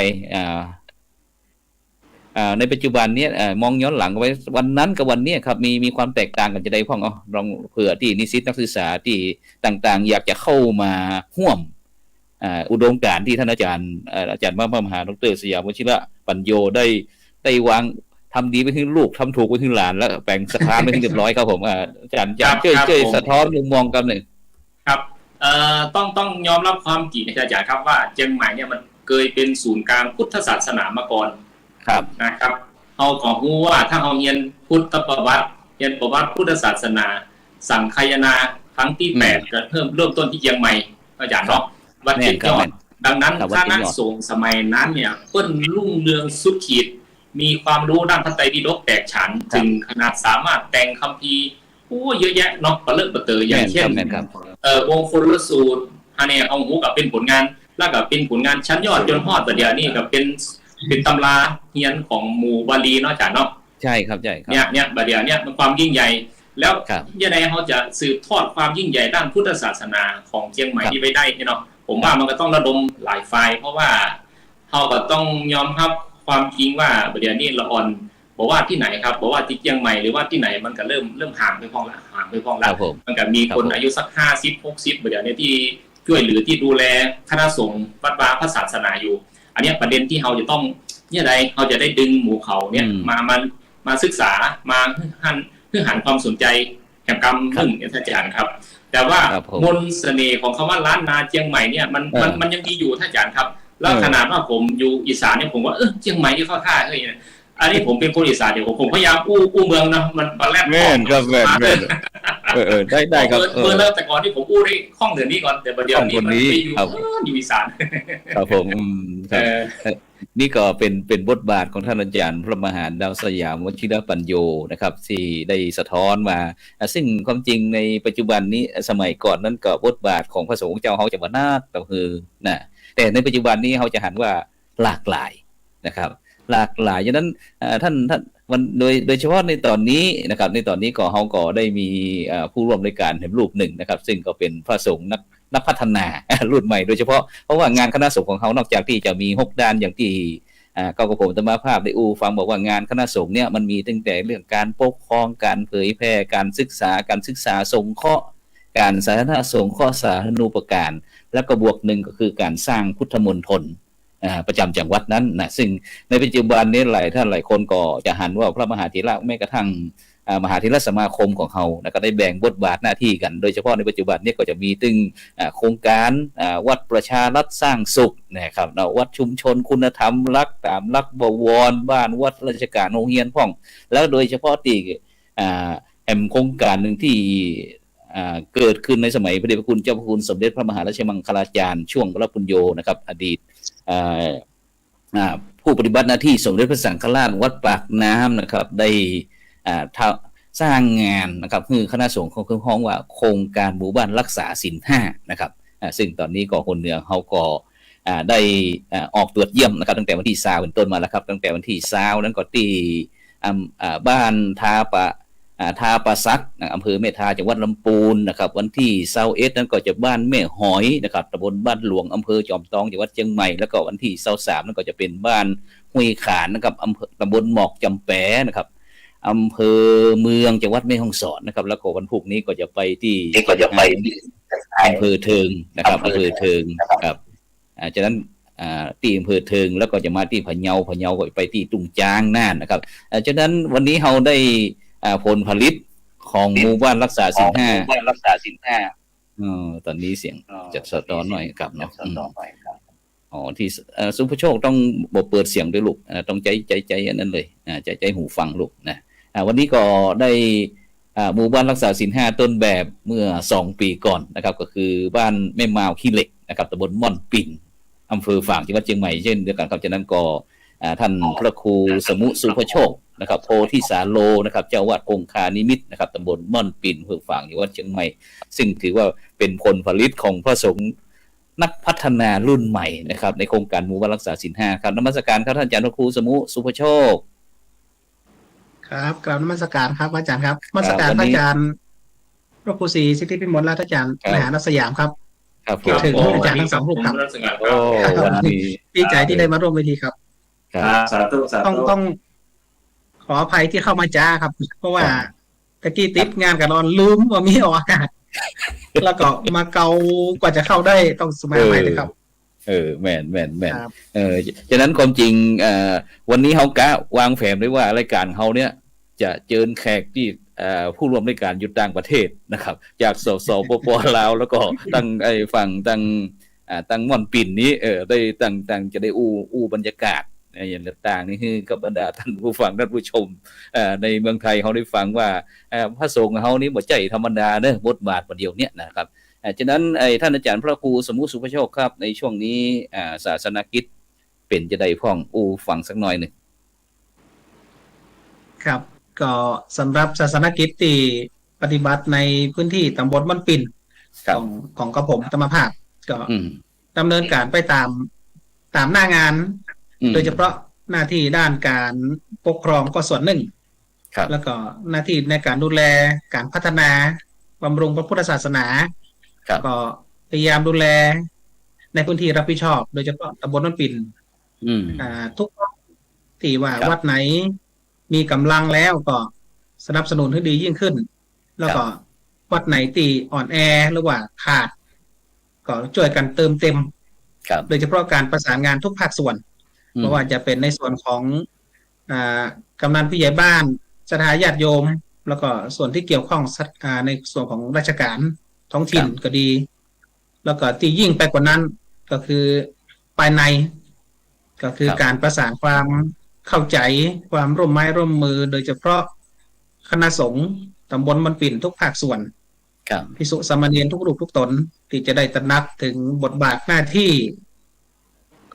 ในปัจจุบันเนี้ยมองย้อนหลังไว้วันนั้นกับวันนี้ครับมีความแตกต่างกันจะได้พ้องลองเผื่อที่นิสิตนักศึกษาที่ต่างๆอยากจะเข้ามาร่วมอุดมการณ์ที่ท่านอาจารย์พระมหาดร.สยามวชิระปัญโยได้วางทำดีไปถึงลูกทำถูกไปถึงหลานแล้วแบ่งสถานไปถึงเรียบร้อยครับผมอาจารย์ช่วยสะท้อนมุมมองกันหนึ่งครับต้องยอมรับความจริงอาจารย์ครับว่าเชียงใหม่เนี่ยมันเคยเป็นศูนย์กลางพุทธศาสนามาก่อนครับนะครับเอาของรู้ว่าถ้าเราเรียนพุทธประวัติเรียนประวัติพุทธศาสนาสังคายนาครั้งที่8ก็เริ่มต้นที่เชียงใหม่อาจารย์เนาะวัดเจ็ดยอดดังนั้นคณะสงฆ์สมัยนั้นเนี่ยเพิ่นรุ่งเรืองสุดขีดมีความรู้ด้านพระไตรปิฎกแตกฉานจึงขนาดสามารถแต่งคัมภีร์เยอะแยะเนาะประเลิศประเตยอย่างเช่นวงคลสูตรอันนี้เอาหูกับเป็นผลงานแล้วก็เป็นผลงานชั้นยอดจนฮอดประเดี๋ยวนี้ก็เป็นตำราเฮียนของหมู่บาลีเนาะอาจารย์เนาะใช่ครับเนี่ยประเดี๋ยวนี้มันความยิ่งใหญ่แล้วยังไงเขาจะสืบทอดความยิ่งใหญ่ด้านพุทธศาสนาของเชียงใหม่นี้ไปได้เนาะผมว่ามันก็ต้องระดมหลายฝ่ายเพราะว่าเขาก็ต้องยอมรับความจริงว่าประเดี๋ยวนี้ละอ่อนบอกว่าที่ไหนครับบอกว่าที่เชียงใหม่หรือว่าที่ไหนมันก็เริ่มห่างไปพ้องละมันก็มีคนอายุสัก50-60ประเดี๋ยวนี้ที่ช่วยเหลือที่ดูแลคณะสงฆ์วัดวาพระศาสนาอยู่อันนี้ประเด็นที่เราจะต้องเนี่ยใดเราจะได้ดึงหมู่เขาเนี่ยมาศึกษามาหันความสนใจแห่งกรรมขึ้นเนี่ยท่านอาจารย์ครับแต่ว่ามนต์เสน่ห์ของคำว่าล้านนาเชียงใหม่เนี่ยมันยังมีอยู่ท่านอาจารย์ครับแล้วขนาดว่าผมอยู่อีสานเนี่ยผมว่าเชียงใหม่ที่เข้าท่าเฮ้ยอันนี้ผมเป็นคนอีสานเดี๋ยวผมพยายามอู้เมืองนะมันแรกแม่นครับแม่นได้ครับเมื่อเริ่มแต่ก่อนที่ผมอู้ได้ข้องเดือนนี้ก่อนแต่ประเดี๋ยวนี้มันไปอยู่อีสานครับผมนี่ก็เป็นบทบาทของท่านอาจารย์พระมหาดาวสยามวชิรปัญโยนะครับที่ได้สะท้อนมาซึ่งความจริงในปัจจุบันนี้สมัยก่อนนั้นก็บทบาทของพระสงฆ์เจ้าเฮาจะว่านาคก็คือนะแต่ในปัจจุบันนี้เฮาจะหันว่าหลากหลายนะครับหลากหลายฉะนั้นท่านมันโดยเฉพาะในตอนนี้นะครับในตอนนี้ก็เฮาก็ได้มีผู้ร่วมรายการแห่งรูปหนึ่งนะครับซึ่งก็เป็นพระสงฆ์นักพัฒนารุ่นใหม่โดยเฉพาะเพราะว่างานคณะสงฆ์ของเขานอกจากที่จะมี6ด้านอย่างที่ก็กระผมธรรมภาพได้ฟังบอกว่างานคณะสงฆ์เนี่ยมันมีตั้งแต่เรื่องการปกครองการเผยแพร่การศึกษาสงเคราะห์การสาธารณสงเคราะห์สาธารณูปการแล้วก็บวกหนึ่งก็คือการสร้างพุทธมณฑลประจำจังหวัดนั้นนะซึ่งในปัจจุบันนี้หลายคนก็จะหันว่าพระมหาเถระแม้กระทั่งมหาเถรสมาคมของเขานะก็ได้แบ่งบทบาทหน้าที่กันโดยเฉพาะในปัจจุบันนี้ก็จะมีตึงโครงการวัดประชารัฐสร้างสุขนะครับวัดชุมชนคุณธรรมรักตามรักบวรบ้านวัดราชการโรงเรียนพ่องแล้วโดยเฉพาะที่แห่งโครงการหนึ่งที่เกิดขึ้นในสมัยพระเดชพระคุณเจ้าพระคุณสมเด็จพระมหาราชมังคลาจารย์ช่วงพระปุญโญนะครับอดีตผู้ปฏิบัติหน้าที่สมเด็จพระสังฆราชวัดปากน้ำนะครับได้สร้างงานนะครับคือคณะสงฆ์ของเครื่องห้องว่าโครงการหมู่บ้านรักษาศีล5นะครับซึ่งตอนนี้ก็คนเหนือเขาก็ได้ออกตรวจเยี่ยมนะครับตั้งแต่วันที่20เป็นต้นมาแล้วครับตั้งแต่วันที่20นั้นก็ที่บ้านทาปะซักอำเภอแม่ทาจังหวัดลำพูนนะครับวันที่21นั้นก็จะบ้านแม่หอยนะครับตำบลบ้านหลวงอำเภอจอมทองจังหวัดเชียงใหม่แล้วก็วันที่23นั้นก็จะเป็นบ้านห้วยขานนะครับอำเภอตำบลหมอกจำแปนะครับอำเภอเมืองจังหวัดแม่ฮ่องสอนนะครับแล้วก็วันพุธนี้ก็จะไปที่อำเภอเทิงนะครับอำเภอเทิงครับจากนั้นที่อำเภอเทิงแล้วก็จะมาที่พะเยาก็ไปที่ตุงจางน่านนะครับจากนั้นวันนี้เราได้ผลผลิตของหมู่บ้านรักษาศีล5ตอนนี้เสียงจะสะท้อนหน่อยครับเนาะที่สุภโชคต้องบอกเปิดเสียงด้วยลูกต้องใจอันนั้นเลยใจหูฟังลูกนะวันนี้ก็ได้หมู่บ้านรักษาศีล5ต้นแบบเมื่อ2ปีก่อนนะครับก็คือบ้านแม่มาวขี้เหล็กนะครับตำบลม่อนปิ่นอำเภอฝางจังหวัดเชียงใหม่เช่นเดียวกันครับจากนั้นก็ ท่านพระครูสมุสุภโชคนะครับโพธิสาโลนะครับเจ้าวาดคงคานิมิตนะครับตำบลม่อนปิ่นเพื่อฝั่งอยู่วัดเชียงใหม่ซึ่งถือว่าเป็นผลผลิตของพระสงฆ์นักพัฒนารุ่นใหม่นะครับในโครงการหมู่บ้านรักษาศีลห้าครับนมัสการครับท่านอาจารย์พระครูสมุสุภโชคครับกราบนมัสการครับอาจารย์ครับนมัสการพระอาจารย์พระครูศรีสิทธิพิมลและอาจารย์มหานัสยามครับคิดถึงอาจารย์ทั้งสองรูปครับดีใจที่ได้มาร่วมเวทีครับสาธุต้องขออภัยที่เข้ามาจ้าครับเพราะว่าตะกี้ติดงานกับนอนลืมว่ามีออกอากาศแล้วก็มาเกากว่าจะเข้าได้ต้องสมัยใหม่เลยครับแม่นฉะนั้นความจริงวันนี้เฮากะวางแผนไว้ว่ารายการเฮาเนี่ยจะเชิญแขกที่ผู้ร่วมรายการอยู่ต่างประเทศนะครับจากสปป.ลาวแล้วก็ตั้งฝั่งตั้งม่อนปิ่นนี้ได้ตั้งจะได้อู้บรรยากาศอย่างต่างๆนี่คือกับบรรดาท่านผู้ฟังท่านผู้ชมในเมืองไทยเขาได้ฟังว่าพระสงฆ์เฮานี้บ่ใจธรรมดาเด้อบทบาทประเดี๋ยวเนี้ยนะครับฉะนั้นท่านอาจารย์พระครูสมุสุภโชคครับในช่วงนี้ศาสนกิจเป็นจะได้พ้องฟังสักหน่อยหนึ่งครับก็สำหรับศาสนกิจที่ปฏิบัติในพื้นที่ตำบลม่อนปิ่นของกระผมธรรมภาพก็ดำเนินการไปตามหน้างานโดยเฉพาะหน้าที่ด้านการปกครองก็ส่วนหนึ่งแล้วก็หน้าที่ในการดูแลการพัฒนาบำรุงพระพุทธศาสนาก็พยายามดูแลในพื้นที่รับผิดชอบโดยเฉพาะตำบลม่อนปิ่นทุกที่ว่าวัดไหนมีกำลังแล้วก็สนับสนุนให้ดียิ่งขึ้นแล้วก็วัดไหนตีอ่อนแอหรือว่าขาดก็ช่วยกันเติมเต็มโดยเฉพาะการประสานงานทุกภาคส่วนเพราะว่าจะเป็นในส่วนของกำนันผู้ใหญ่บ้านสถาญาติโยมแล้วก็ส่วนที่เกี่ยวข้องในส่วนของราชการท้องถิ่นก็ดีแล้วก็ที่ยิ่งไปกว่านั้นก็คือภายในก็คือการประสานความเข้าใจความร่วมไม้ร่วมมือโดยเฉพาะคณะสงฆ์ตำบลม่อนปิ่นทุกภาคส่วนภิกษุสามเณรทุกรูปทุกตนที่จะได้ตระหนักถึงบทบาทหน้าที่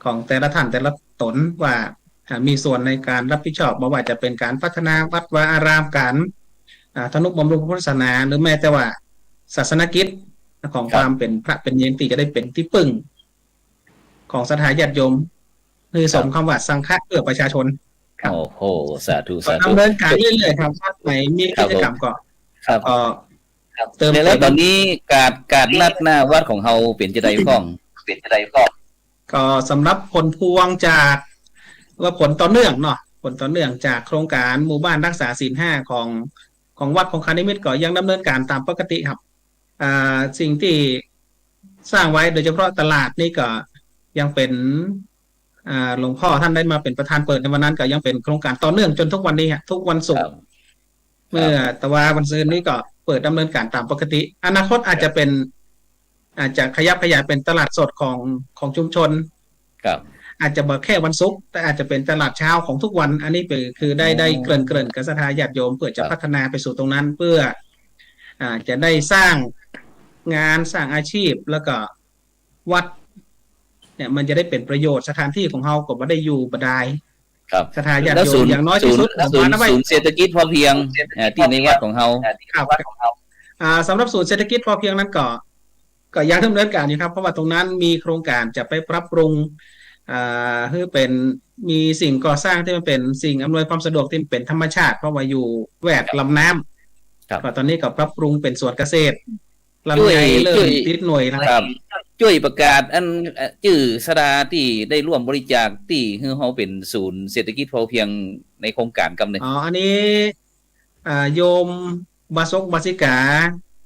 ของแต่ละท่านแต่ละตนว่ามีส่วนในการรับผิดชอบไม่ว่าจะเป็นการพัฒนาวัดวาอารามการทนุบำรุงพระพุทธศาสนาหรือแม้แต่ว่าศาสนกิจของความเป็นพระเป็นเนรที่จะได้เป็นที่พึ่งของศรัทธาญาติโยมคือสมคำว่าสังฆะเพื่อประชาชนโอ้โหสาธุดำเนินการเรื่อยๆครับวัดไหนมีกิจกรรมก็เติมแล้วตอนนี้การนัดหน้าวัดของเฮาเป็นจะได้ฟ้องก็สำหรับผลพวงจากว่าผลต่อเนื่องเนาะผลต่อเนื่องจากโครงการหมู่บ้านรักษาศีลห้าของวัดของคานิมิตก็ยังดำเนินการตามปกติครับสิ่งที่สร้างไว้โดยเฉพาะตลาดนี่ก็ยังเป็นหลวงพ่อท่านได้มาเป็นประธานเปิดในวันนั้นก็ยังเป็นโครงการต่อเนื่องจนทุกวันนี้ทุกวันศุกร์เมื่อแต่ว่าวันศุกร์นี้ก็เปิดดำเนินการตามปกติอนาคตอาจจะขยับขยายเป็นตลาดสดของชุมชนอาจจะบอกแค่วันศุกร์แต่อาจจะเป็นตลาดเช้าของทุกวันอันนี้คือได้เกริ่นกับศรัทธาญาติโยมเพื่อจะพัฒนาไปสู่ตรงนั้นเพื่อจะได้สร้างงานสร้างอาชีพแล้วก็วัดเนี่ยมันจะได้เป็นประโยชน์สถานที่ของเราก็ไม่ได้อยู่บ่ได้ศรัทธาญาติโยมอย่างน้อยที่สุดศูนย์เศรษฐกิจพอเพียงที่ในวัดของเราสำหรับศูนย์เศรษฐกิจพอเพียงนั้นก็ยังดำเนินการอยู่ครับเพราะว่าตรงนั้นมีโครงการจะไปปรับปรุงคือเป็นมีสิ่งก่อสร้างที่มันเป็นสิ่งอำนวยความสะดวกที่เป็นธรรมชาติเพราะว่าอยู่แวดลำน้ำก็ตอนนี้ก็ปรับปรุงเป็นสวนเกษตรลำไยเริ่มติดหน่วยนะครับช่วยประกาศอันชื่อสดาที่ได้ร่วมบริจาคที่คือเขาเป็นศูนย์เศรษฐกิจพอเพียงในโครงการกำเนิดอันนี้โยมบาสิกา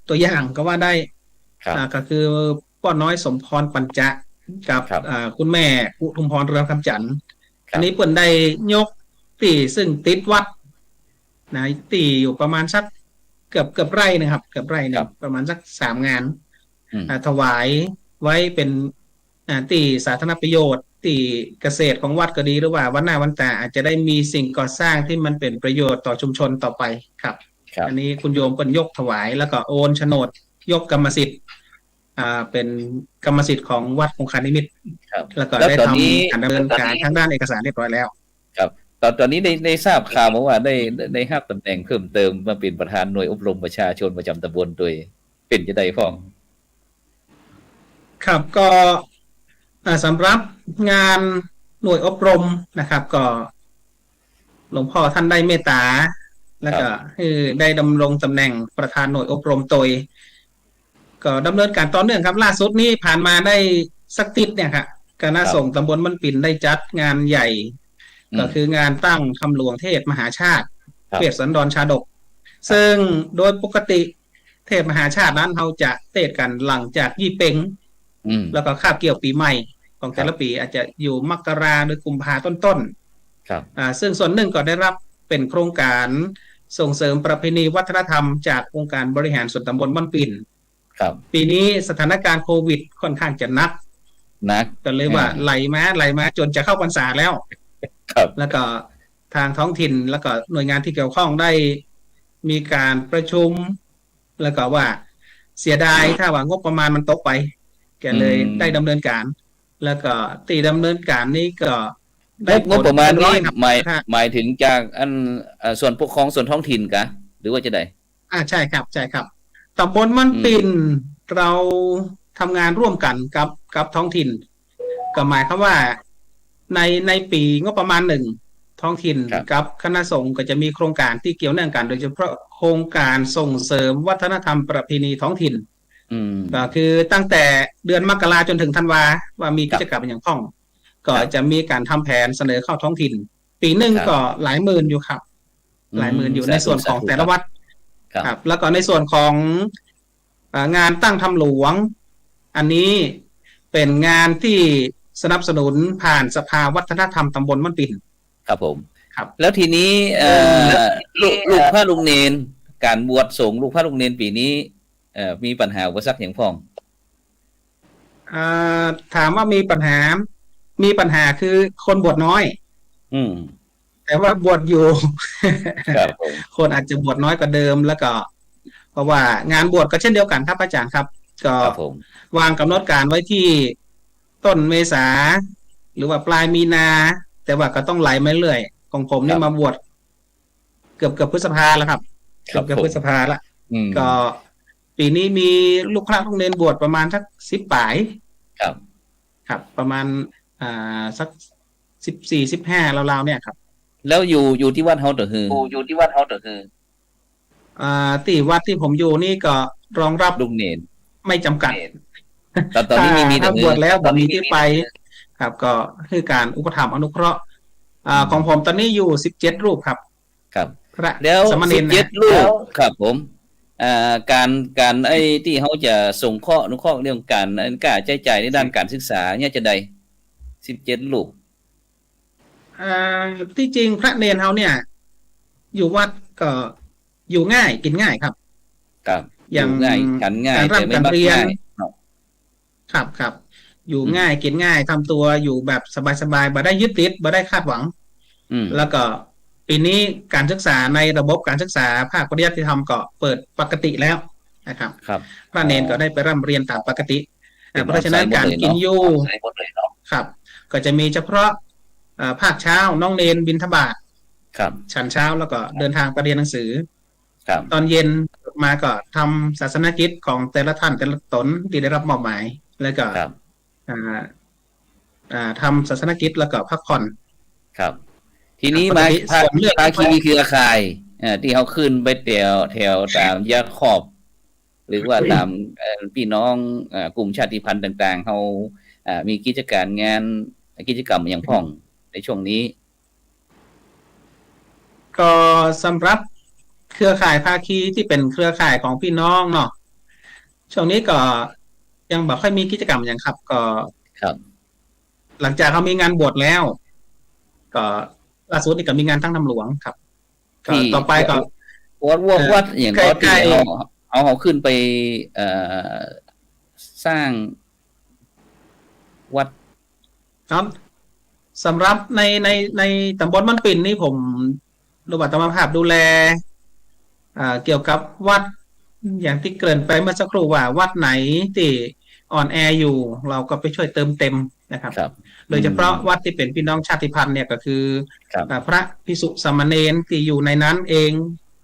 ตัวอย่างก็ว่าได้ก็คือป้อน้อยสมพรปัญจะกับคุณแม่อุทุมพรเรืองคำจันทร์อันนี้เปิ่นได้ยกตีซึ่งติดวัดนะตีอยู่ประมาณสักเกือบไร่นะครับเกือบไร่นะประมาณสัก3 งานถวายไว้เป็นตีสาธารณประโยชน์ตีเกษตรของวัดก็ดีหรือว่าวันหน้าวันตาอาจจะได้มีสิ่งก่อสร้างที่มันเป็นประโยชน์ต่อชุมชนต่อไปครับอันนี้คุณโยมเปิ่นยกถวายแล้วก็โอนโฉนดยกกรรมสิทธิ์เป็นกรรมสิทธิ์ของวัดคงคานิมิตรแล้วก็ได้ทำการดำเนินการทางด้านเอกสารเรียบร้อยแล้ว ครับตอนนี้ได้ทราบข่าวมาว่าได้รับตำแหน่งเพิ่มเติมมาเป็นประธานหน่วยอบรมประชาชนประจำตำบลโดยเป็นจะได้พ้องครับก็สำหรับงานหน่วยอบรมนะครับ ก็หลวงพ่อท่านได้เมตตา แล้วก็ได้ดำรงตำแหน่งประธานหน่วยอบรมโดยก็ดำเนินการต่อเนื่องครับล่าสุดนี้ผ่านมาได้สักติดเนี่ยครับคณะสงฆ์ตำบลมันปิ่นได้จัดงานใหญ่ ก็คืองานตั้งคำหลวงเทศมหาชาติเวสสันดรชาดก ซึ่งโดยปกติเทศมหาชาตินั้นเขาจะเทศกันหลังจากยี่เป็งแล้วก็คาบเกี่ยวปีใหม่ของแต่ละปีอาจจะอยู่มกราหรือกุมภาต้นๆซึ่งส่วนหนึ่งก็ได้รับเป็นโครงการส่งเสริมประเพณีวัฒนธรรมจากองค์การบริหารส่วนตำบลบ้านปิ่นปีนี้สถานการณ์โควิดค่อนข้างจะหนักก็เลยว่าไหลมาจนจะเข้าพรรษาแล้วแล้วก็ทางท้องถิ่นแล้วก็หน่วยงานที่เกี่ยวข้องได้มีการประชุมแล้วก็ว่าเสียดายถ้าว่างบประมาณมันตกไปแกเลยได้ดำเนินการ แล้วก็ตีดำเนินการนี้ก็ได้งบประมาณนี้หมายถึงจากส่วนปกครองส่วนท้องถิ่นกะหรือว่าจะได้ใช่ครับตำบลมันปิ่นเราทำงานร่วมกันกับท้องถิ่นก็หมายความว่าในปีงบประมาณ1ท้องถิ่นกับคณะสงฆ์ก็จะมีโครงการที่เกี่ยวเนื่องกันโดยเฉพาะโครงการส่งเสริมวัฒนธรรมประเพณีท้องถิ่นก็คือตั้งแต่เดือนมกราจนถึงธันวาว่ามีกิจกรรมอย่างพ้องก็จะมีการทำแผนเสนอเข้าท้องถิ่นปีหนึ่งก็หลายหมื่นอยู่ครับหลายหมื่นอยู่ในส่วนของแต่ละวัดครับแล้วก็ในส่วนของงานตั้งธรรมหลวงอันนี้เป็นงานที่สนับสนุนผ่านสภาวัฒนธรรมตำบลมันปิ่นครับผมครับแล้วทีนี้ลูกพระลุงเนนการบวชสงฆ์ลูกพระลุงเนนปีนี้มีปัญหาอุปสรรคอย่างพ้องถามว่ามีปัญหาคือคนบวชน้อยแต่ว่าบวชอยู่ คนอาจจะบวชน้อยกว่าเดิมแล้วก็เพราะว่างานบวชก็เช่นเดียวกันครับอาจารย์ครับก็วางกำหนดการไว้ที่ต้นเมษาหรือว่าปลายมีนาแต่ว่าก็ต้องไหลมาเรื่อยของผมนี่มาบวชเกือบพฤษภาแล้วครับเกือบพฤษภาละก็ปีนี้มีลูกพระลูกเนนบวชประมาณสัก10 ปลายครับประมาณสัก14-15ราวๆเนี่ยครับแล้วอยู่ที่วัดเฮาเตอร์ฮือที่วัดที่ผมอยู่นี่ก็รองรับลูกเนนไม่จำกัดตอนนี้มีถ้าบวชแล้วแบบนี้ที่ไปครับก็คือการอุปถัมภ์อนุเคราะห์ของผมตอนนี้อยู่17รูปครับแล้ว17รูปครับผมการไอ้ที่เขาจะส่งข้ออนุเคราะห์เรื่องการใช้จ่ายในด้านการศึกษาเนี่ยจะได้17รูปที่จริงพระเนรเขาเนี่ยอยู่วัดก็อยู่ง่ายกินง่ายครับอย่างง่ายกันง่ายแต่ไม่บักง่ายครับอยู่ง่ายกินง่ายทำตัวอยู่แบบสบายๆบ่ได้ยึดติดบ่ได้คาดหวังแล้วก็ปีนี้การศึกษาในระบบการศึกษาภาคปริยัติธรรมก็เปิดปกติแล้วนะครับพระเนรก็ได้ไปร่ำเรียนตามปกติเพราะฉะนั้นการกินอยู่ครับก็จะมีเฉพาะภาคเช้าน้องเนรบิณฑบาตฉันเช้าแล้วก็เดินทางไปเรียนหนังสือตอนเย็นมาก็ทำศาสนกิจของแต่ละท่านแต่ละตนที่ได้รับมอบหมายแล้วก็ทำศาสนกิจแล้วก็พักผ่อนครับทีนี้มาภาคีคืออาคายที่เขาขึ้นไปแถวตามยาขอบหรือว่าตามพี่น้องกลุ่มชาติพันธุ์ต่างๆเขามีกิจการงานกิจกรรมอย่างพ้องในช่วงนี้ก็สำหรับเครือข่ายภาคีที่เป็นเครือข่ายของพี่น้องเนาะช่วงนี้ก็ยังบอกให้มีกิจกรรมอย่างครับก็หลังจากเขามีงานบวชแล้วก็ล่าสุดนี่ก็มีงานตั้งธรรมหลวงครับต่อไปก็วัดอย่างก็ที่เอาขึ้นไปสร้างวัดครับสำหรับในตำบลมันปิ่นนี่ผมรูปธรรมภาพดูแลเกี่ยวกับวัดอย่างที่เกริ่นไปเมื่อสักครู่ว่าวัดไหนที่ อ่อนแออยู่เราก็ไปช่วยเติมเต็มนะครับ ครับ โดยเฉพาะวัดที่เป็นพี่น้องชาติพันธุ์เนี่ยก็คือ ครับ พระภิกษุสามเณรที่อยู่ในนั้นเอง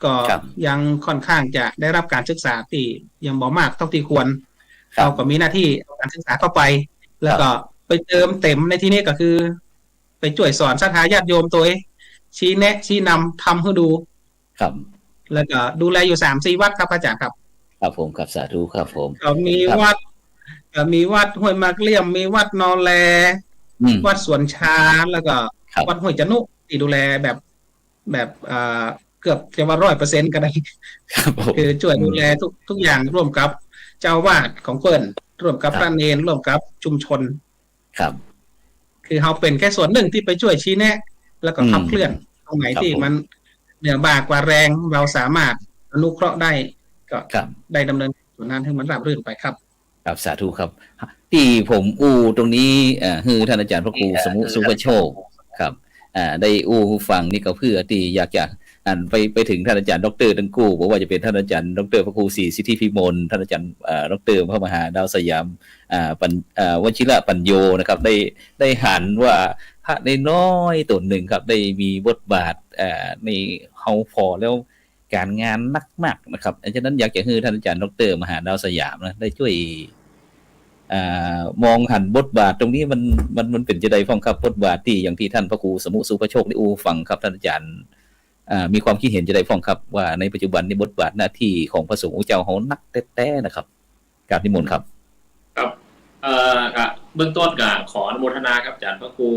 ก็ ครับ ยังค่อนข้างจะได้รับการศึกษาที่ยังบ่มากเท่าที่ควร ครับ เราก็มีหน้าที่เอาการศึกษาเข้าไป แล้วก็ไปเติมเต็มในที่นี้ก็คือ ไปช่วยสอนศรัทธาญาติโยมตัวเองชี้แนะชี้นำทำให้ดู ครับ แล้วก็ดูแลอยู่3-4 วัดครับอาจารย์ครับ ครับผมครับสาธุครับผม ก็มี ครับ วัดห้วยมากเลี่ยมมีวัดนอแล วัดสวนช้างแล้วก็ ครับ วัดห้วยจะนุที่ดูแลแบบเกือบจะว่า100%ก็ได้ ครับผม คือช่วยดูแลทุกอย่างร่วมกับเจ้าวาดของเปิ้นร่วมกับ ครับ พระเนรร่วมกับชุมชน ครับ คือเราเป็นแค่ส่วนหนึ่งที่ไปช่วยชี้แนะ แล้วก็ขับเคลื่อนตรงไหน ครับ ที่ ผม มันเหนือบ่ากว่าแรงเราสามารถอนุเคราะห์ได้ก็ ครับ ได้ดำเนินส่วนนั้นให้มันราบรื่นไปครับ ครับสาธุครับ ที่ผมตรงนี้คือท่านอาจารย์พระครูสมุสุภโชคครับได้ฟังนี่ก็เพื่อที่อยากจะไปถึงท่านอาจารย์ดรทั้งกู้บอกว่าจะเป็นท่านอาจารย์ดรพระครูศรีสิทธิพิมลท่านอาจารย์ดรพระมหาดาวสยามวชิระปัญโยนะครับได้หันว่าพระได้น้อยตนหนึ่งครับได้มีบทบาทในเฮาพอแล้วการงานนักมากนะครับฉะนั้นอยากจะให้ท่านอาจารย์ดรมหาดาวสยามนะได้ช่วยมองหันบทบาทตรงนี้มันเป็นจะได้ฟังครับบทบาทที่อย่างที่ท่านพระครูสมุสุภโชคได้ฟังครับท่านอาจารย์มีความคิดเห็นจะได้ฟังครับว่าในปัจจุบันในบทบาทหน้าที่ของพระสงฆ์เจ้าเขานักแท้ๆนะครับกราบนิมนต์ครับครับเบื้องต้นก็ขออนุโมทนาครับอาจารย์พระครู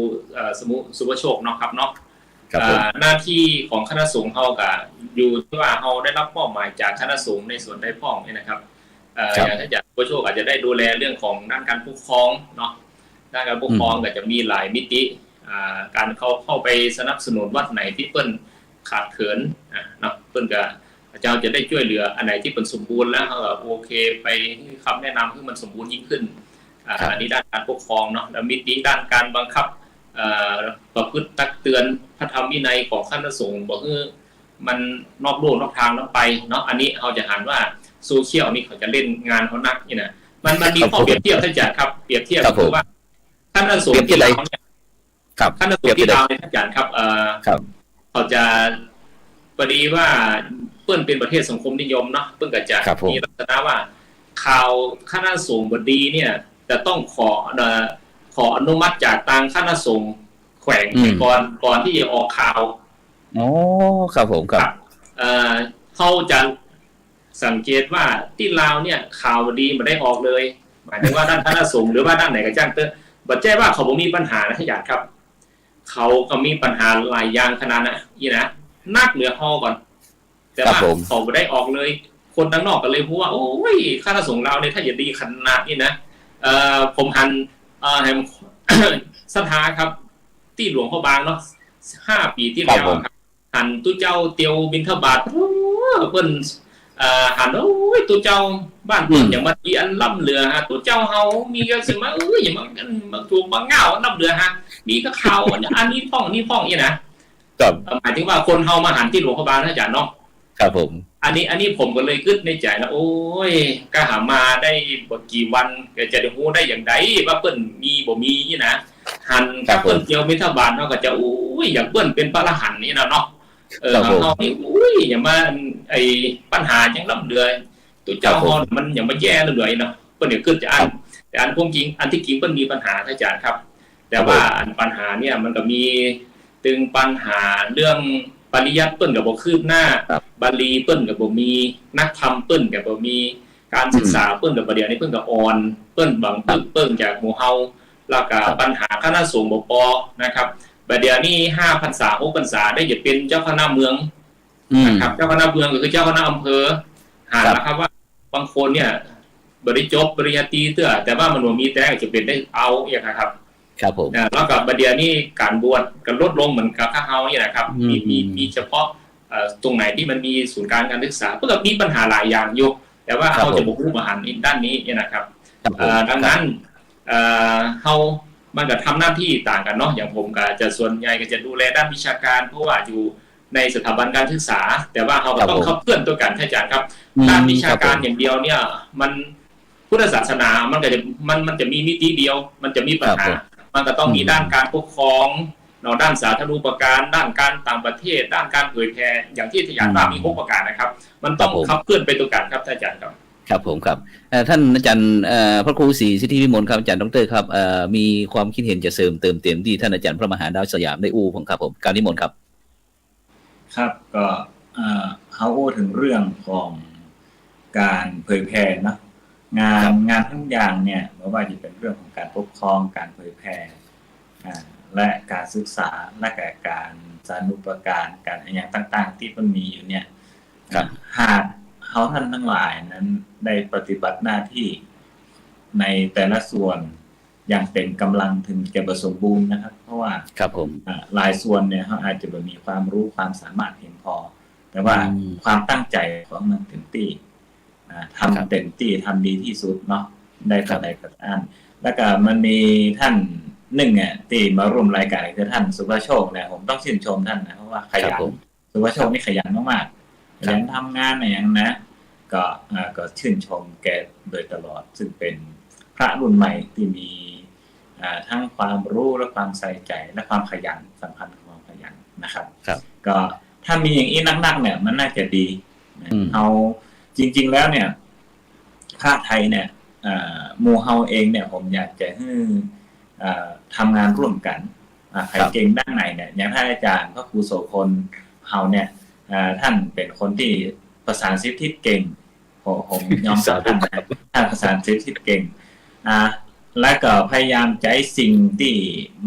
สมุสุภโชคเนาะครับเนาะหน้าที่ของคณะสงฆ์เฮาก็อยู่ที่ว่าเฮาได้รับมอบหมายจากคณะสงฆ์ในส่วนใดพ้องนี่นะครับอย่างท่านอาจารย์พระโชคอาจจะได้ดูแลเรื่องของด้านการปกครองเนาะด้านการปกครองก็จะมีหลายมิติการเข้าไปสนับสนุนวัดไหนที่เปิ้นขาดเขินเนาะเปิ้นก็อาจารย์จะได้ช่วยเหลืออันไหนที่เป็นสมบูรณ์แล้วเฮาก็โอเคไปให้คำแนะนำให้มันสมบูรณ์ยิ่งขึ้นอันนี้ด้านการปกครองเนาะแล้วมิติด้านการบังคับประพฤติตักเตือนพระธรรมวินัยของคณะสงฆ์บอกคือมันนอกโลกนอกทางแล้วไปเนาะอันนี้เราจะหันว่าโซเชียลนี่เขาจะเล่นงานเขานักนี่นะมันมีข้อเปรียบเทียบท่านอาจารย์ครับเปรียบเทียบคือว่าคณะสงฆ์ที่เราเนี่ยคณะสงฆ์ที่เราเนี่ยท่านอาจารย์ครับเขาจะพอดีว่าเปิ้นเป็นประเทศสังคมนิยมเนาะเปิ้นก็จะมีลักษณะว่าข่าวคณะสงฆ์บดีเนี่ยจะต้องขออนุมัติจากทางคณะสงฆ์แขวงก่อนที่จะออกข่าวอ๋อครับผมครับเขาจะสังเกตว่าที่ลาวเนี่ยข่าวดีไม่ได้ออกเลยหมายถึงว่าด้านคณะสงฆ์หรือว่าด้านไหนก็จ้างเตอบัดแจ้ว่าเขาบ่มีปัญหานะท่านอาจารย์ครับเขาก็มีปัญหาหลายอย่างขนาดนะนี่นะนักเหลือฮอก่อนแต่ว่าเขาไม่ได้ออกเลยคนด้านนอกก็เลยพูดว่าโอ้ยคณะสงฆ์ลาวเนี่ยถ้าอย่าดีขนาดนี้นะผมหันศรัทธาครับที่หลวงพ่อบางเนาะ5 ปีที่แล้วครับหันตู้เจ้าเตียวบิณฑบาตเพิ่นหันโอ้ยตู้เจ้าบ้านเพิ่นอย่างมาตีอันล่ำเรือฮะตู้เจ้าเฮามีก็สิมาอย่างมาถูกบางเงาล่ำเรือฮะมีก็ข่าวอันนี้พ้องนี่พ้องนี่นะหมายถึงว่าคนเฮามาหันที่หลวงพ่อบางนะอาจารย์เนาะครับผมอันนี้ผมก็เลยคิดในใจนะโอ้ยก็หามาได้บ่กี่วันก็จะได้ฮู้ได้อย่างใดว่าเพิ่นมีบ่มีนี่นะหันกับเพิ่นเกี่ยวบิณฑบาตเนาะก็จะโอ้ยอย่างเพิ่นเป็นพระอรหันต์นี่นะเนาะเฮานี่อุ้ยอย่ามาไอ้ปัญหาจังล่ำเรือตัวเจ้าฮอมันอย่ามาแย่เลยเนาะเพิ่นเดี๋ยวคิดจะแต่อันความจริงอันที่จริงเพิ่นมีปัญหาอาจารย์ครับแต่ว่าอันปัญหาเนี่ยมันก็มีตึงปัญหาเรื่องปริยัติเปิ้นก็บ่คืบหน้าบาลีเปิ้นก็บ่มีนักธรรมเปิ้นก็บ่มีการศึกษาเปิ้นก็บ่เดี๋ยวนี้เปิ้นก็อ่อนเปิ้นบางเปิ้นจากหมู่เฮาแล้วก็ปัญหาคณะสงฆ์บ่พอนะครับบัดเดี๋ยวนี้5พรรษา6พรรษาได้จะเป็นเจ้าคณะเมืองนะครับเจ้าคณะเมืองก็คือเจ้าคณะอำเภอหานะครับว่าบางคนเนี่ยบ่ได้จบปริญญาตรีเตื้อแต่ว่ามันบ่มีแต่จะเป็นได้เอาอย่างครับครับผมแล้วก็บัดเดี๋ยวนี้การบวชก็ลดลงเหมือนกับข้าเฮานี่นะครับมีเฉพาะตรงไหนที่มันมีศูนย์การศึกษาก็มีปัญหาหลายอย่างอยู่แต่ว่าเฮาจะบ่รู้อาหารด้านนี้เนี่ยนะครับดังนั้นเฮามันก็ทำหน้าที่ต่างกันเนาะอย่างผมก็จะส่วนใหญ่ก็จะดูแลด้านวิชาการเพราะว่าอยู่ในสถาบันการศึกษาแต่ว่าเฮาก็ต้องขับเคลื่อนตัวกันอาจารย์ครับด้านวิชาการอย่างเดียวเนี่ยมัน พุทธศาสนามันก็จะมันจะมีมิติเดียวมันจะมีปัญหามันก็ต้องมีด้านการปกครองด้านสาธารณูปการด้านการต่างประเทศด้านการเผยแพร่อย่างที่อาจารย์ว่ามี6ประการนะครับมันต้องขับเคลื่อนไปตัวกันครับอาจารย์ครับครับผมครับท่านอาจารย์พระครูศรีสิทธิวิมลครับอาจารย์ดรครับมีความคิดเห็นจะเสริมเติมเต็มที่ท่านอาจารย์พระมหาดาวสยามได้อู้ผมครับผมการนิมนต์ครับครับก็เขาอู้ถึงเรื่องของการเผยแพร่นะงานทั้งอย่างเนี่ยไม่ว่าจะเป็นเรื่องของการปกครองการเผยแพร่และการศึกษาและการสาธารณูปการการอย่างต่างๆที่มันมีอยู่เนี่ยหากเขาท่านทั้งหลายนั้นได้ปฏิบัติหน้าที่ในแต่ละส่วนอย่างเต็มกำลังถึงจะสมบูรณ์นะครับเพราะว่าครับผมหลายส่วนเนี่ยเขาอาจจะมีความรู้ความสามารถเพียงพอแต่ว่าความตั้งใจของมันเต็มที่ทำเต็มที่ทำดีที่สุดเนาะได้กระไรกระอันแล้วก็มันมีท่านหนึ่งเนี่ยที่มาร่วมรายการคือท่านสุภโชคเนี่ยผมต้องชื่นชมท่านนะเพราะว่าขยันสุภโชคนี่ขยันมากๆขยันทำงานอย่างนะก็ชื่นชมแกโดยตลอดซึ่งเป็นพระรุ่นใหม่ที่มีทั้งความรู้และความใส่ใจและความขยันสำคัญของความขยันนะครับก็ถ้ามีอย่างนี้นักๆเนี่ยมันน่าจะดีเอาจริงๆแล้วเนี่ยพระไทยเนี่ยหมู่เฮาเองเนี่ยผมอยากจะให้ทำงานร่วมกันใครเก่งด้านไหนเนี่ยอย่างท่านอาจารย์พระครูโสพลเฮาเนี่ยท่านเป็นคนที่ประสานซิฟทิศเก่งผมยอมรับท่านประสานซิฟทิศเก่งและก็พยายามใช้สิ่งที่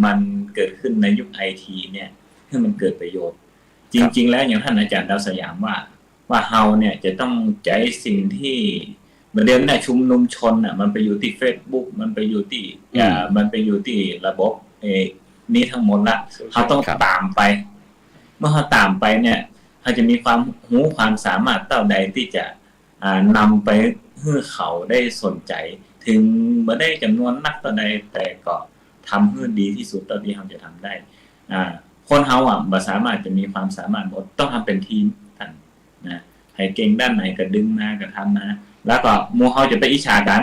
มันเกิดขึ้นในยุค IT เนี่ยให้มันเกิดประโยชน์จริงๆแล้วอย่างท่านอาจารย์ดาวสยามว่าเฮาเนี่ยจะต้องใช้สิ่งที่เหมือนเดิมเนี่ยชุมนุมชนน่ะมันไปอยู่ที่ Facebook มันไปอยู่ที่ระบบนี้ทั้งหมดละเขาต้องตามไปเมื่อเขาตามไปเนี่ยเขาจะมีความรู้ความสามารถเท่าใดที่จะนำไปให้เขาได้สนใจถึงไม่ได้จำนวนนักเท่าใดแต่ก็ทำให้ดีที่สุดเท่าที่เขาจะทำได้คนเขาบ่สามารถจะมีความสามารถหมดต้องทำเป็นทีมท่านนะให้เก่งด้านไหนก็ดึงมาก็ทำมาแล้วก็หมู่เฮาจะไปอิจฉากัน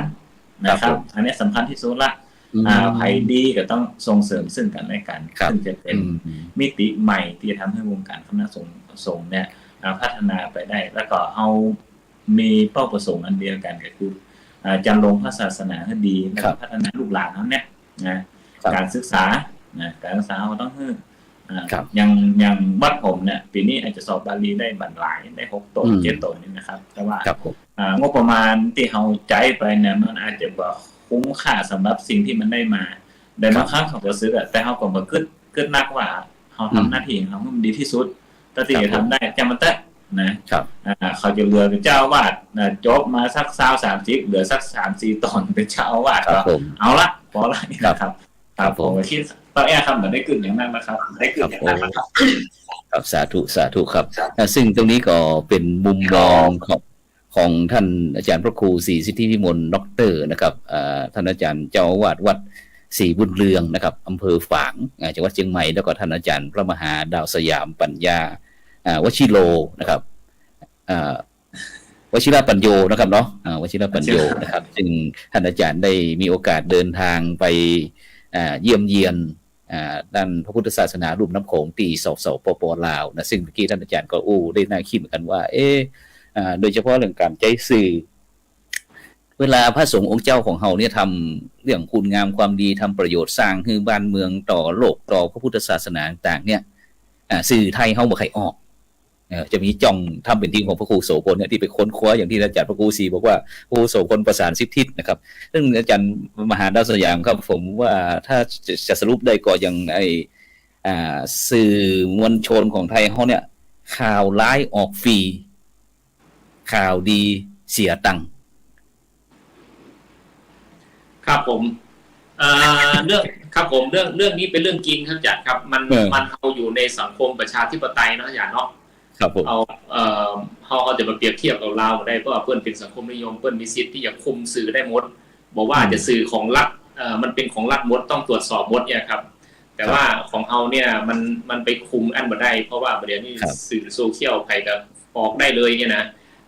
นะครับอันนี้สำคัญที่สุดละใครดีก็ต้องส่งเสริมซึ่งกันและกันซึ่งจะเป็นมิติใหม่ที่จะทำให้วงการคณะสงฆ์เนี่ยพัฒนาไปได้แล้วก็เอามีเป้าประสงค์อันเดียวกันก็คือจันลงพระศาสนาให้ดีและพัฒนาลูกหลานเขาเนี่ยนะการศึกษาการศึกษาเราต้องให้อย่างวัดผมเนี่ยปีนี้อาจจะสอบบาลีได้บัตรหลายได้6 ตน 7 ตนนี่นะครับแต่ว่างบประมาณที่เขาใจไปเนี่ยมันอาจจะบ่คุ้มค่าสำหรับสิ่งที่มันได้มาแต่บางครั้งเขาก็ซื้อแต่เขาก็บ่คิดนักว่าเขาทำหน้าที่ของเขาให้มันดีที่สุดแต่ที่จะทำได้จำมันแต่นะครับเขาจะเหลือเป็นเจ้าวาดจบมาสัก20-30เหลือสัก 3-4 ตนเป็นเจ้าวาดก็เอาละพอละนี่นะครับครับผมคิดตอนนี้ครับได้ขึ้นอย่างนั้นนะครับได้ขึ้นอย่างนั้นนะครับครับสาธุครับซึ่งตรงนี้ก็เป็นมุมมองของท่านอาจารย์พระครูศรีสิทธิวิมลด็อกเตอร์นะครับท่านอาจารย์เจ้าอาวาสวัดศรีบุญเรืองนะครับอำเภอฝางจังหวัดเชียงใหม่แล้วก็ท่านอาจารย์พระมหาดาวสยามปัญญาวชิโลนะครับวชิรปัญโยนะครับเนาะวชิรปัญโยนะครับซึ่งท่านอาจารย์ได้มีโอกาสเดินทางไปเยี่ยมเยียนด้านพระพุทธศาสนารูปน้ำโขงตีสปปลาวนะซึ่งเมื่อกี้ท่านอาจารย์ก็ได้น่าคิดเหมือนกันว่าโดยเฉพาะเรื่องการใจสื่อเวลาพระสงฆ์องค์เจ้าของเฮาเนี่ยทำเรื่องคุณงามความดีทำประโยชน์สร้างให้บ้านเมืองต่อโลกต่อพระพุทธศาสนาต่างๆเนี่ยสื่อไทยเฮาบ่ใครออกจะมีจ้องทำเป็นทีมของพระครูโสพลเนี่ยที่ไปค้นคว้าอย่างที่อาจารย์พระครูศรีบอกว่าพระครูโสพลประสาน10 ทิศนะครับซึ่งอาจารย์มหาดาวสยามครับผมว่าถ้าจะสรุปได้ก็อย่างสื่อมวลชนของไทยเฮาเนี่ยข่าวร้ายออกฟรีข่าวดีเสียตังค์ครับผมเรื่องครับผมเรื่องนี้เป็นเรื่องจริงครับอาจารย์ครับมันเอาอยู่ในสังคมประชาธิปไตยนะอาจารย์เนาะเขาจะมาเปรียบเทียบกับเราได้เพราะว่าเพื่อนเป็นสังคมนิยมเพื่อนมีสิทธิ์ที่จะคุมสื่อได้หมดบอกว่าจะสื่อของรัฐมันเป็นของรัฐหมดต้องตรวจสอบหมดเนี่ยครับแต่ว่าของเขาเนี่ยมันไปคุมอันบ่ได้เพราะว่าประเดี๋ยวนี้สื่อโซเชียลใครก็ออกได้เลยเนี่ยนะ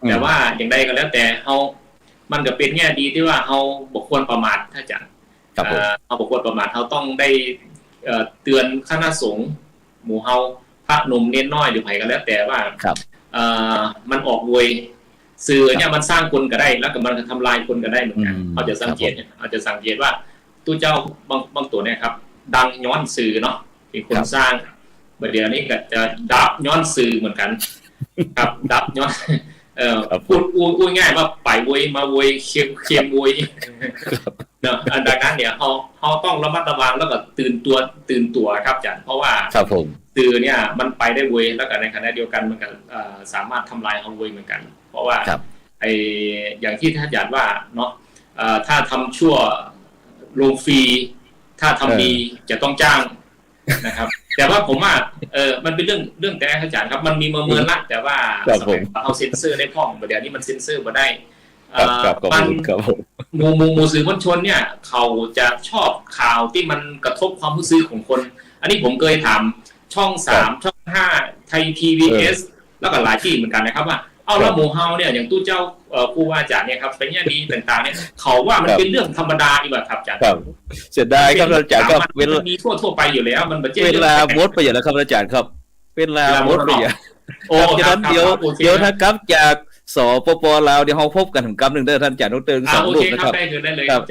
แต่ว่าอย่างใดก็แล้วแต่เขา มันก็เป็นแง่ดีที่ว่าเราบ่ควรประมาทถ้าจะครับผมเราบ่ควรประมาทเราต้องได้เตือนคณะสงฆ์หมู่เฮาพระหนุ่มเน้นน้อยหรือไผก็แล้วแต่ว่าครับมันออกโวยสื่อเนี่ยมันสร้างคนก็ได้แล้วก็มันก็ทำลายคนก็ได้เหมือนกันเราจะสังเกตว่าตู้เจ้าบางตัวเนี่ยครับดังย้อนสื่อเนาะเป็นคนสร้างเดี๋ยวนี้ก็จะดับย้อนสื่อเหมือนกันครับดับย้อนพูดง่ายว่าไปโวยมาโวยเค็มโวยเนาะดังนั้นเนี่ยเขาต้องระมัดระวังแล้วก็ตื่นตัวครับอาจารย์เพราะว่าครับผมสื่อเนี่ยมันไปได้โวยแล้วก็ในขณะเดียวกันมันก็สามารถทำลายเขาโวยเหมือนกันเพราะว่าไออย่างที่ท่านอาจารย์ว่าเนาะถ้าทำชั่วลงฟรีถ้าทำดีจะต้องจ้างนะครับแต่ว่าผมว่ามันเป็นเรื่องแต่อาจารย์ครับมันมีมาเมินละแต่ว่าเอาเซ็นเซอร์ได้พ่องเดี๋ยวนี้มันเซ็นเซอร์มาได้มันหมู่สื่อมวลชนเนี่ยเขาจะชอบข่าวที่มันกระทบความรู้สึกของคนอันนี้ผมเคยถามช่อง3ช่อง5ไทย PBS แล้วก็หลายที่เหมือนกันนะครับว่าเอาละหมู่เฮาเนี่ยอย่างตู้เจ้าครูอาจารย์เนี่ยครับเป็นอย่างนี้ต่างๆเนี่ยเขาว่ามันเป็นเรื่องธรรมดาดีกว่าครับอาจารย์เสียดายครับอาจารย์ครับเวลามีทั่วไปอยู่แล้วมันเวลาหมดไปอย่างแล้วครับอาจารย์ครับเวลาหมดไปอย่างฉะนั้นเดี๋ยวถ้ากลับจากสปป.ลาวเดี๋ยวเราพบกันถึงกำหนึ่งเด้อท่านอาจารย์ดร.สองรูปนะครับครับ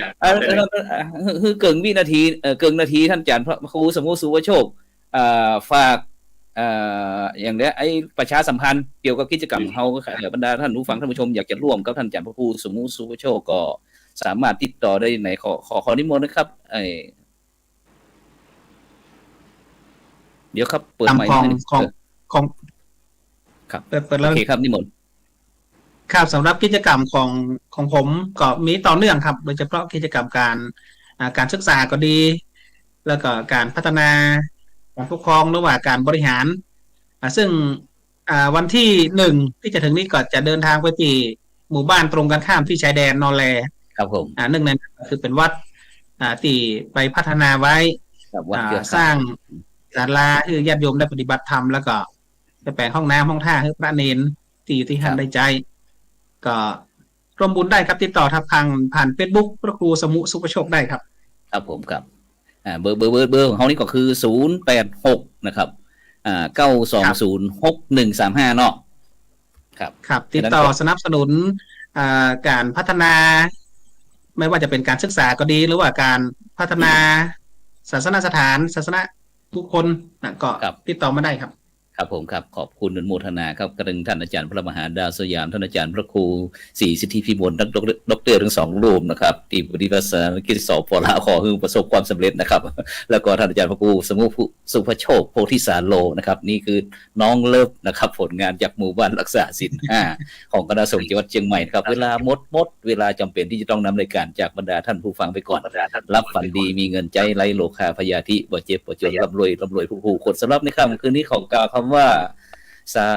คือเกินวินาทีเกินนาทีท่านอาจารย์พระครูสมุสุวโชคฝากอย่างเนี้ยไอ้ประชาสัมพันธ์เกี่ยวกับกิจกรรมเฮาบรรดาท่านผู้ฟังท่านผู้ชมอยากจะร่วมกับท่านอาจารย์พระครูสมุสุวโชคก็สามารถติดต่อได้ในขอนิมนต์นะครับเดี๋ยวครับเปิดไมค์ของครับเปิดแล้วโอเคครับนิมนต์ครับสำหรับกิจกรรมของผมก็มีต่อเนื่องครับโดยเฉพาะกิจกรรมการศึกษาก็ดีแล้วก็การพัฒนาการปกครองหรือว่าการบริหารซึ่งวันที่1ที่จะถึงนี้ก็จะเดินทางไปที่หมู่บ้านตรงกันข้ามที่ชายแดนนอแลครับผมหนึ่งในนั้นคือเป็นวัดที่ไปพัฒนาไว้สร้างศาลาให้ญาติโยมได้ปฏิบัติธรรมแล้วก็จะแปลงห้องน้ำห้องท่าให้พระเนรที่อยู่ที่ท่านได้ใจก็ร่วมบุญได้ครับติดต่อทางผ่าน Facebook พระครูสมุสุภโชคได้ครับครับผมครับเบอร์ของเฮานี่ก็คือ086นะครับ9206135เนาะครับติดต่อสนับสนุนการพัฒนาไม่ว่าจะเป็นการศึกษาก็ดีหรือว่าการพัฒนาศาสนสถานศาสนาทุกคนก็ติดต่อมาได้ครับครับผมครับขอบคุณอนุโมทนาครับกระดึงท่านอาจารย์พระมหาดาวสยามท่านอาจารย์พระครูศรีสิทธิพิมลดร.ทั้งสองรูปนะครับที่ปฏิบัติศาสนกิจสอบปลาขอให้ประสบความสำเร็จนะครับแล้วก็ท่านอาจารย์พระครูสมุสุภโชคโพธิสาโลนะครับนี่คือน้องเลิฟนะครับผลงานจากหมู่บ้านรักษาศีล5ของคณะสงฆ์จังหวัดเชียงใหม่ครับเวลาหมดเวลาจำเป็นที่จะต้องนำรายการจากบรรดาท่านผู้ฟังไปก่อนรับฝันดีมีเงินใจไร้โลคาพยาธิบ่เจ็บบ่จนร่ำรวยผู้คนสำหรับในค่ำคืนนี้ของกล่าวคำว่าสา